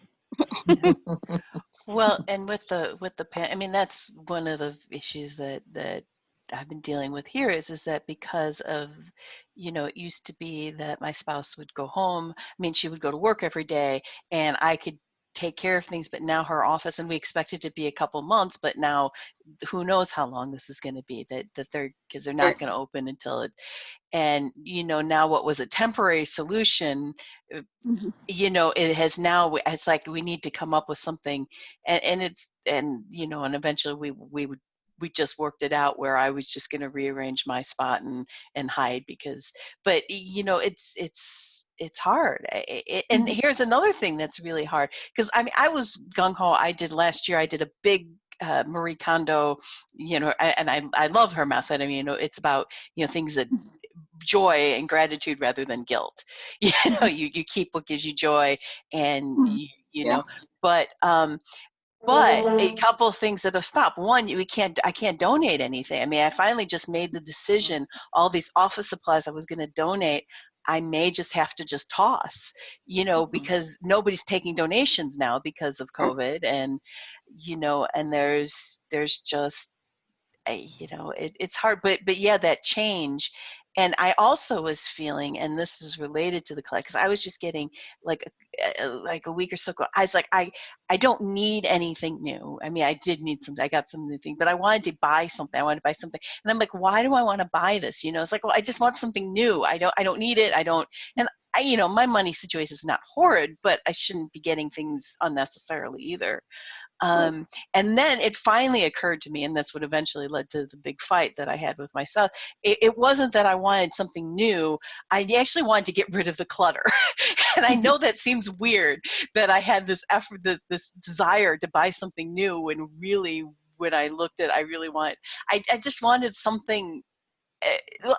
Well, and with the I mean, that's one of the issues that I've been dealing with here is that because of, it used to be that my spouse would go home. I mean, she would go to work every day and I could take care of things, but now her office, and we expect it to be a couple months, but now who knows how long this is going to be, that because they're not going to open until it, and now what was a temporary solution, it has now, it's like we need to come up with something, and eventually we just worked it out where I was just going to rearrange my spot and hide but it's hard. And here's another thing that's really hard, because I mean, I was gung-ho. Last year I did a big Marie Kondo, and I love her method. I mean, it's about, things that joy and gratitude rather than guilt. You keep what gives you joy, and but a couple of things that have stopped. One, I can't donate anything. I mean, I finally just made the decision, all these office supplies I was going to donate, I may just have to just toss, because nobody's taking donations now because of COVID, and and there's just it's hard, but yeah, that change. And I also was feeling, and this is related to the collect, because I was just getting like a week or so ago, I was like, I don't need anything new. I mean, I did need something. I got some new thing, but I wanted to buy something. And I'm like, why do I want to buy this? It's like, well, I just want something new. I don't need it. And my money situation is not horrid, but I shouldn't be getting things unnecessarily either. And then it finally occurred to me, and that's what eventually led to the big fight that I had with myself. It wasn't that I wanted something new. I actually wanted to get rid of the clutter. And I know that seems weird, that I had this effort, this desire to buy something new, when really, when I looked at, I just wanted something.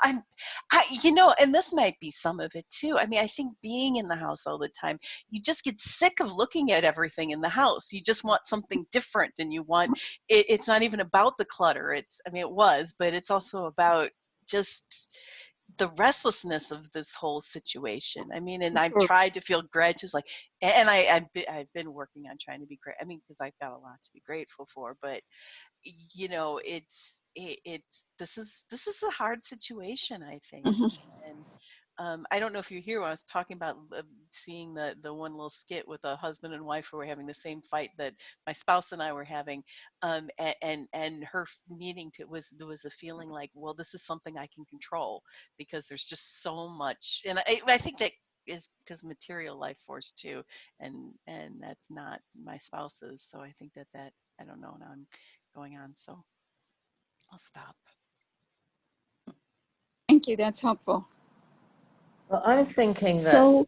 And this might be some of it too. I mean, I think being in the house all the time, you just get sick of looking at everything in the house. You just want something different, and you want it's not even about the clutter. It was, but it's also about just the restlessness of this whole situation. I mean, and I've tried to feel gratitude, and I've been working on trying to be great. I mean, because I've got a lot to be grateful for, but this is a hard situation, I think. And I don't know if you're here when I was talking about seeing the one little skit with a husband and wife who were having the same fight that my spouse and I were having, and her needing to, there was a feeling like, well, this is something I can control, because there's just so much. And I think that is because material life force too, and that's not my spouse's. So I think that I don't know, now I'm going on, so I'll stop. Thank you, that's helpful. Well, I was thinking that,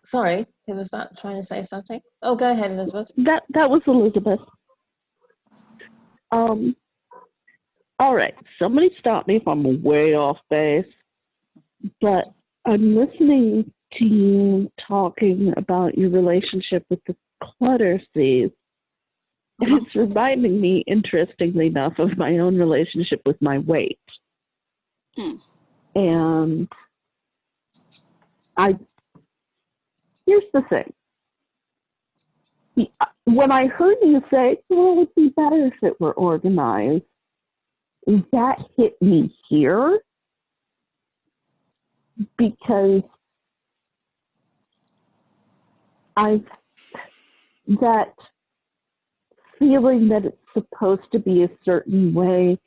sorry, who was that trying to say something? Oh, go ahead, Elizabeth. That was Elizabeth. All right, somebody stop me if I'm way off base, but I'm listening to you talking about your relationship with the clutter seeds. And it's reminding me, interestingly enough, of my own relationship with my weight. And here's the thing. When I heard you say, well, it would be better if it were organized, that hit me here because that feeling that it's supposed to be a certain way,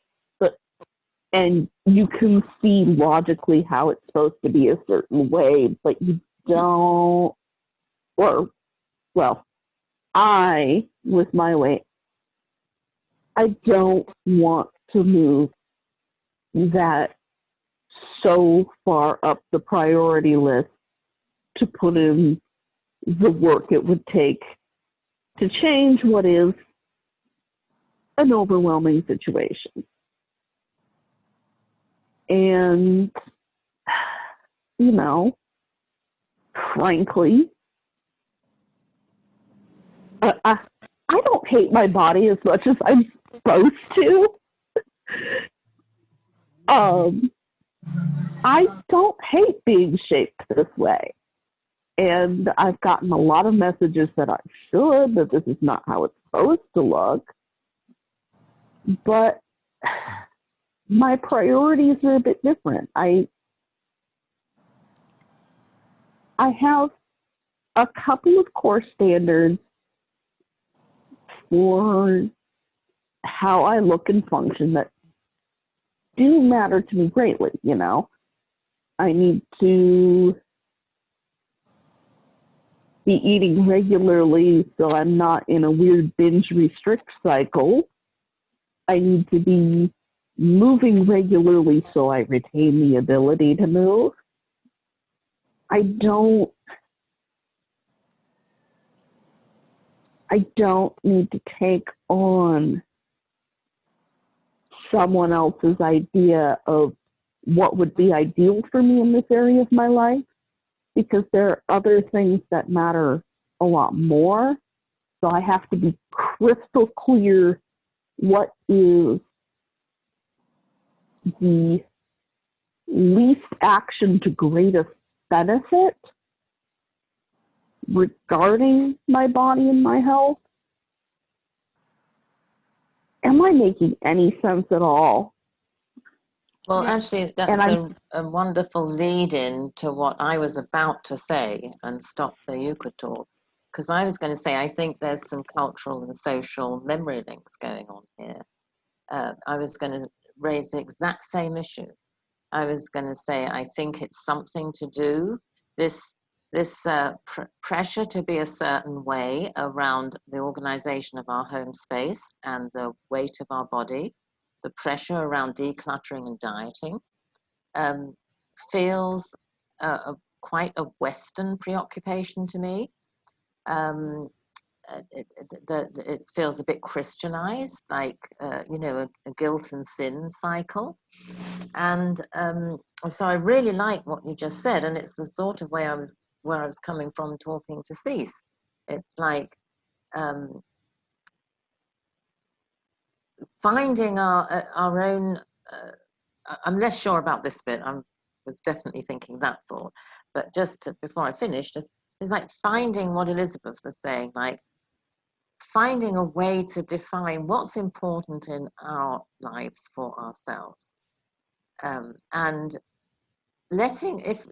and you can see logically how it's supposed to be a certain way, but you don't, I, with my weight, I don't want to move that so far up the priority list to put in the work it would take to change what is an overwhelming situation. And, you know, frankly, I don't hate my body as much as I'm supposed to. I don't hate being shaped this way. And I've gotten a lot of messages that I should, that this is not how it's supposed to look. But my priorities are a bit different. I have a couple of core standards for how I look and function that do matter to me greatly, you know. I need to be eating regularly so I'm not in a weird binge restrict cycle. I need to be moving regularly so I retain the ability to move. I don't need to take on someone else's idea of what would be ideal for me in this area of my life, because there are other things that matter a lot more. So I have to be crystal clear what is the least action to greatest benefit regarding my body and my health. Am I making any sense at all? Well, actually, that's a wonderful lead-in to what I was about to say, and stop so you could talk. Because I was going to say, I think there's some cultural and social memory links going on here. I was going to raise the exact same issue. I was going to say, I think it's something to do, this pressure to be a certain way around the organization of our home space and the weight of our body, the pressure around decluttering and dieting, feels quite a Western preoccupation to me. It feels a bit Christianized, like, you know, a guilt and sin cycle. And so I really like what you just said, and it's the sort of way where I was coming from talking to Cease. It's like finding our own, I'm less sure about this bit, I was definitely thinking that thought, but before I finish, it's like finding what Elizabeth was saying, like finding a way to define what's important in our lives for ourselves. And letting, if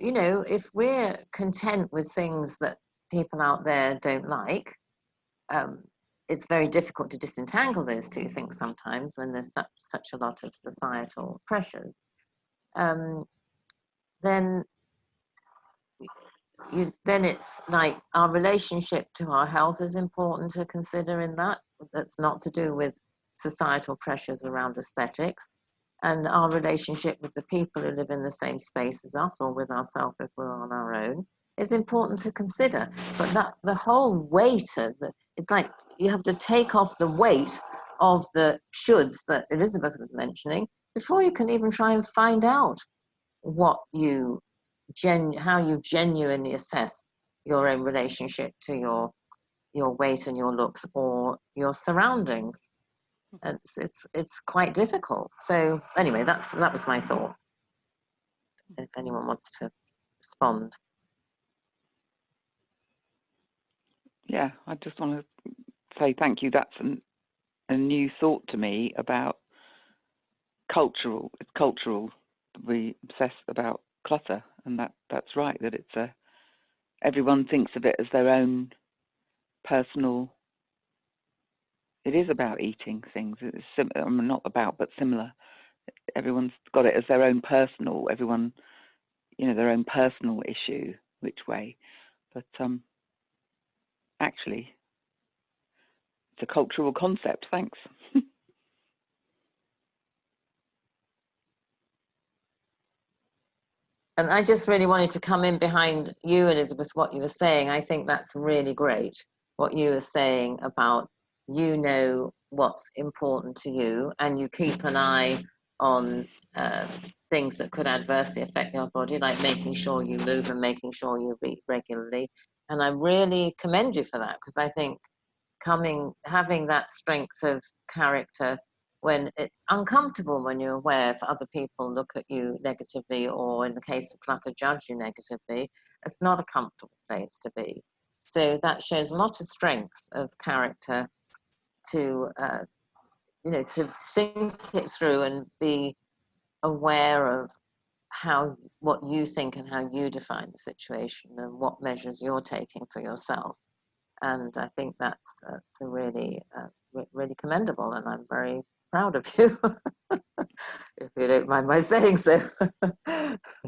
we're content with things that people out there don't like, it's very difficult to disentangle those two things sometimes when there's such a lot of societal pressures. Then it's like our relationship to our health is important to consider in that. That's not to do with societal pressures around aesthetics. And our relationship with the people who live in the same space as us, or with ourselves if we're on our own, is important to consider. But the whole weight of it's like you have to take off the weight of the shoulds that Elizabeth was mentioning before you can even try and find out what you how you genuinely assess your own relationship to your weight and your looks or your surroundings. It's quite difficult. So anyway, that was my thought. If anyone wants to respond. Yeah, I just want to say thank you. That's a new thought to me about cultural. It's cultural. We obsess about clutter, and that's right. That it's everyone thinks of it as their own personal. It is about eating things. It's not about, but similar. Everyone's got it as their own personal. Everyone, their own personal issue. Which way? But actually, it's a cultural concept. Thanks. And I just really wanted to come in behind you, Elizabeth, what you were saying. I think that's really great, what you were saying about what's important to you, and you keep an eye on things that could adversely affect your body, like making sure you move and making sure you eat regularly. And I really commend you for that, because I think having that strength of character when it's uncomfortable, when you're aware if other people look at you negatively, or in the case of clutter, judge you negatively, it's not a comfortable place to be. So that shows a lot of strength of character to, to think it through and be aware of what you think and how you define the situation and what measures you're taking for yourself. And I think that's really commendable, and I'm very proud of you, if you don't mind my saying so.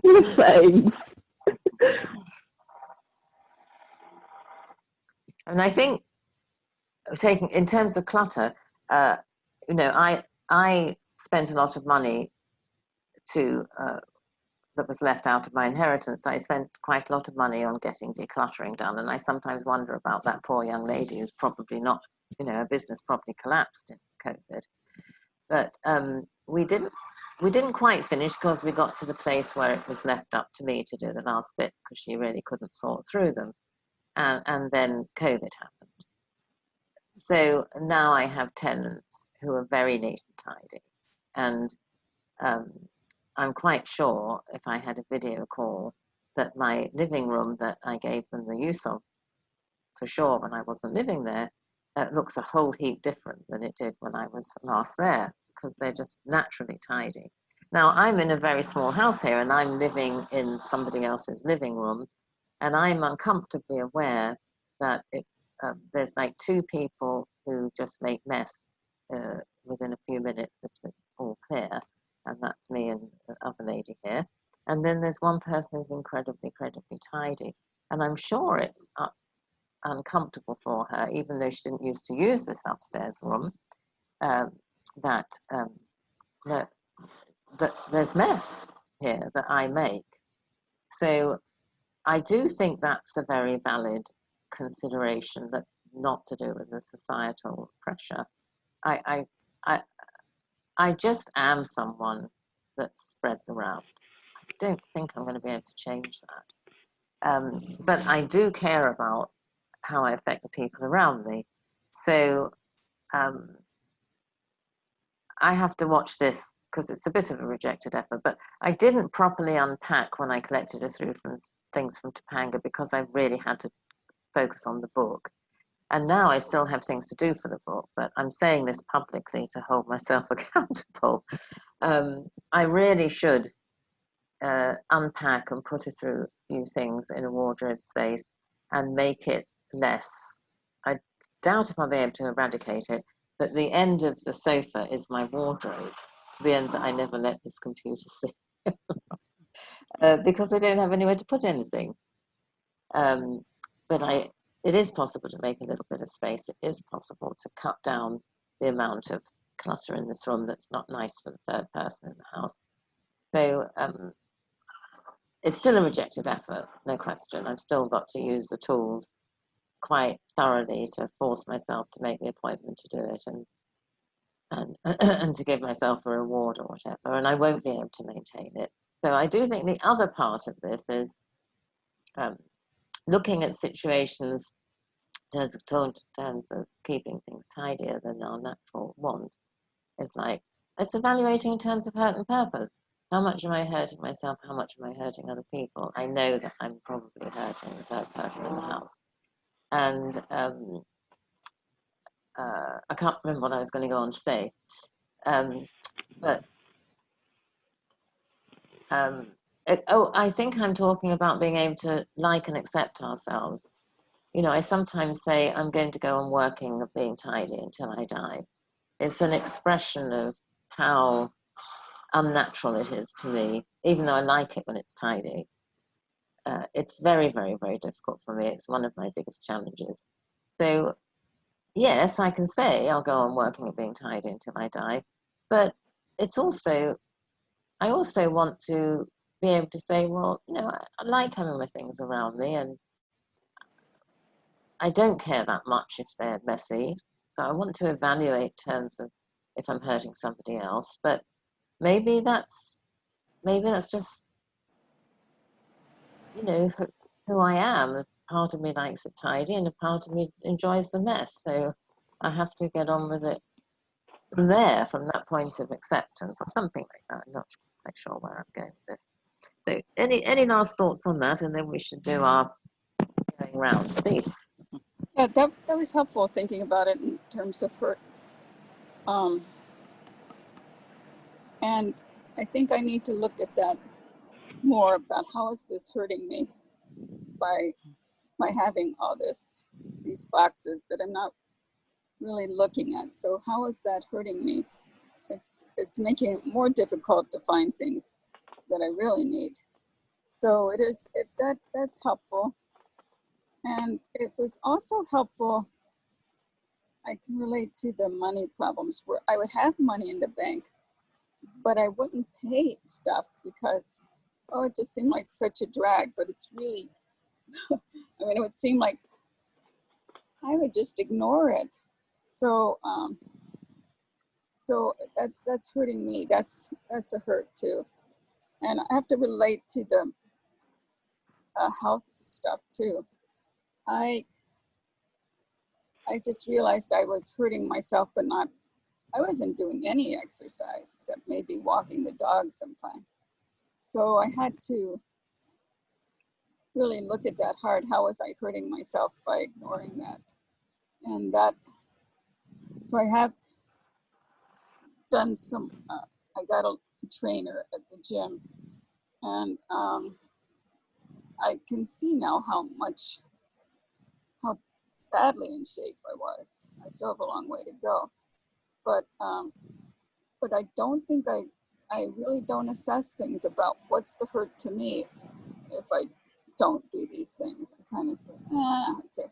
Thanks. And I think, in terms of clutter, I spent a lot of money that was left out of my inheritance. I spent quite a lot of money on getting decluttering done, and I sometimes wonder about that poor young lady who's probably not, her business probably collapsed in COVID. But we didn't quite finish, because we got to the place where it was left up to me to do the last bits, because she really couldn't sort through them, and then COVID happened. So now I have tenants who are very neat and tidy, and I'm quite sure if I had a video call that my living room that I gave them the use of, for sure, when I wasn't living there, looks a whole heap different than it did when I was last there, because they're just naturally tidy. Now, I'm in a very small house here, and I'm living in somebody else's living room, and I'm uncomfortably aware that there's like two people who just make mess within a few minutes if it's all clear, and that's me and the other lady here. And then there's one person who's incredibly tidy, and I'm sure it's uncomfortable for her, even though she didn't used to use this upstairs room, that there's mess here that I make. So I do think that's a very valid consideration. That's not to do with the societal pressure. I just am someone that spreads around. I don't think I'm going to be able to change that. But I do care about how I affect the people around me. So I have to watch this, because it's a bit of a rejected effort, but I didn't properly unpack when I collected things from Topanga, because I really had to focus on the book. And now I still have things to do for the book, but I'm saying this publicly to hold myself accountable. I really should unpack and put it through a few things in a wardrobe space and make it less. I doubt if I'll be able to eradicate it, but the end of the sofa is my wardrobe, the end that I never let this computer see, because I don't have anywhere to put anything. But it is possible to make a little bit of space. It is possible to cut down the amount of clutter in this room that's not nice for the third person in the house. So it's still a rejected effort, no question. I've still got to use the tools quite thoroughly to force myself to make the appointment to do it, and to give myself a reward or whatever, and I won't be able to maintain it. So I do think the other part of this is looking at situations in terms of keeping things tidier than our natural want. Is like, it's evaluating in terms of hurt and purpose. How much am I hurting myself? How much am I hurting other people? I know that I'm probably hurting the third person in the house. And I can't remember what I was going to go on to say. I think I'm talking about being able to like and accept ourselves. You know, I sometimes say I'm going to go on working of being tidy until I die. It's an expression of how unnatural it is to me, even though I like it when it's tidy. It's very, very, very difficult for me. It's one of my biggest challenges. So, yes, I can say I'll go on working at being tidy until I die, but it's also, I also want to be able to say, well, you know, I like having my things around me, and I don't care that much if they're messy. So I want to evaluate in terms of if I'm hurting somebody else, but maybe that's just, you know, who I am. A part of me likes it tidy, and a part of me enjoys the mess. So I have to get on with it from there, from that point of acceptance, or something like that. I'm not quite sure where I'm going with this. So any last thoughts on that, and then we should do our going round. Cease. Yeah, that was helpful, thinking about it in terms of hurt. And I think I need to look at that more, about how is this hurting me by having all these boxes that I'm not really looking at. So how is that hurting me? It's making it more difficult to find things that I really need. So that's helpful. And it was also helpful, I can relate to the money problems, where I would have money in the bank, but I wouldn't pay stuff because, oh, it just seemed like such a drag. But it's really, I mean, it would seem like I would just ignore it. So so that's hurting me. That's a hurt too. And I have to relate to the health stuff too. I just realized I was hurting myself, but not, I wasn't doing any exercise except maybe walking the dog sometime. So I had to really look at that hard. How was I hurting myself by ignoring that? And so I have done some, I got a trainer at the gym, and I can see now how badly in shape I was. I still have a long way to go, but I don't think I really don't assess things about what's the hurt to me if I don't do these things. I kind of say, okay.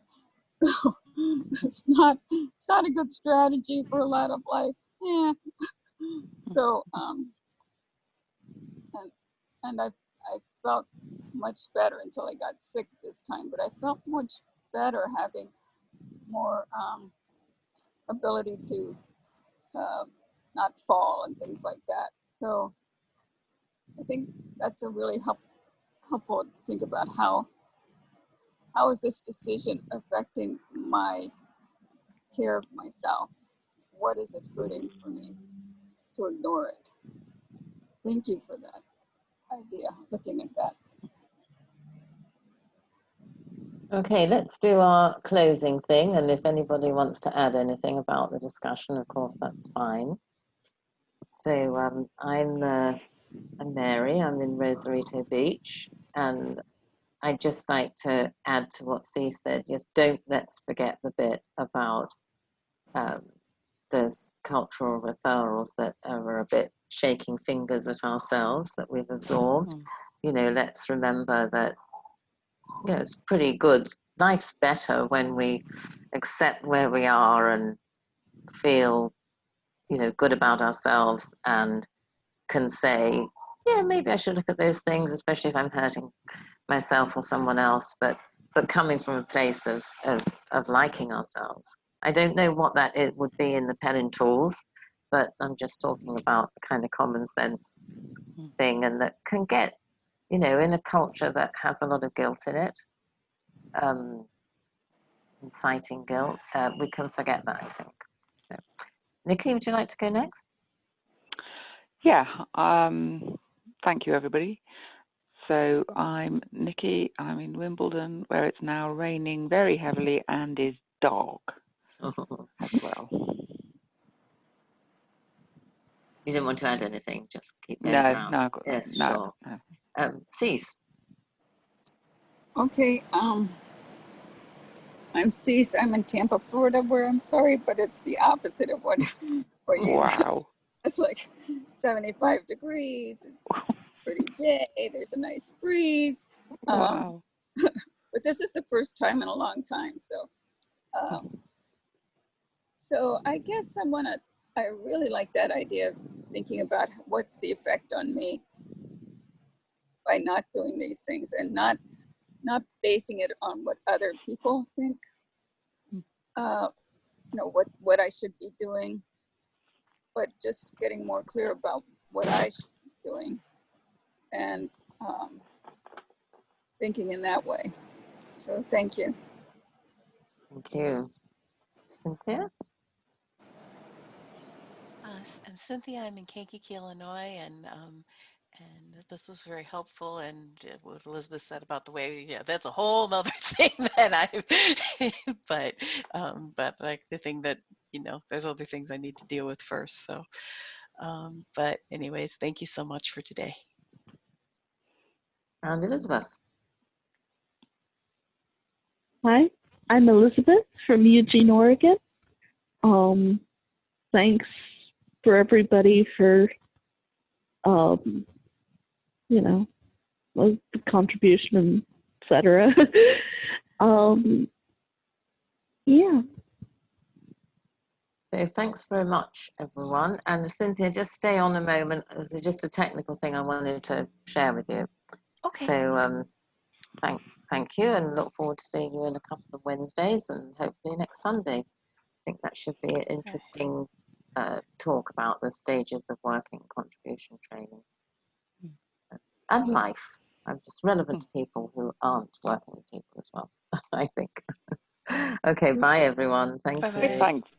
it's not a good strategy for a lot of life. Yeah. So and I felt much better until I got sick this time, but I felt much better having more ability to not fall and things like that. So I think that's a really helpful to think about how is this decision affecting my care of myself? What is it hurting for me to ignore it? Thank you for that idea, looking at that. Okay, let's do our closing thing, and if anybody wants to add anything about the discussion, of course, that's fine. So I'm Mary, I'm in Rosarito Beach, and I'd just like to add to what C said, just let's forget the bit about those cultural referrals that are a bit shaking fingers at ourselves that we've absorbed. You know, let's remember that, you know, it's pretty good. Life's better when we accept where we are and feel, you know, good about ourselves, and can say, yeah, maybe I should look at those things, especially if I'm hurting myself or someone else, but coming from a place of liking ourselves. I don't know what that it would be in the Pellin tools, but I'm just talking about the kind of common sense thing, and that can get, in a culture that has a lot of guilt in it, inciting guilt, we can forget that, I think. So, Nicky, would you like to go next? Yeah, thank you, everybody. So I'm Nicky. I'm in Wimbledon, where it's now raining very heavily and is dark as well. You didn't want to add anything, just keep going No, around. no, I've got, Yes, no, sure. no. Cease. Okay, I'm Cease. I'm in Tampa, Florida, where I'm sorry, but it's the opposite of what you Wow. It's like 75 degrees. It's a pretty day. There's a nice breeze. Wow. But this is the first time in a long time. So I guess I really like that idea of thinking about what's the effect on me by not doing these things, and not basing it on what other people think, what I should be doing, but just getting more clear about what I should be doing, and thinking in that way. So thank you. Thank you. Cynthia? I'm Cynthia. I'm in Kankakee, Illinois, and this was very helpful. And what Elizabeth said about the way, that's a whole nother thing that but like the thing that, there's other things I need to deal with first. So, but anyways, thank you so much for today. And Elizabeth. Hi, I'm Elizabeth from Eugene, Oregon. Thanks for everybody for, the contribution, etc. Yeah. So thanks very much, everyone. And Cynthia, just stay on a moment. There's just a technical thing I wanted to share with you. Okay. So thank you, and look forward to seeing you in a couple of Wednesdays, and hopefully next Sunday. I think that should be an interesting talk about the stages of working contribution training and life. I'm just relevant to people who aren't working with people as well, I think. Okay, bye everyone. Thank you. Bye-bye. Thanks.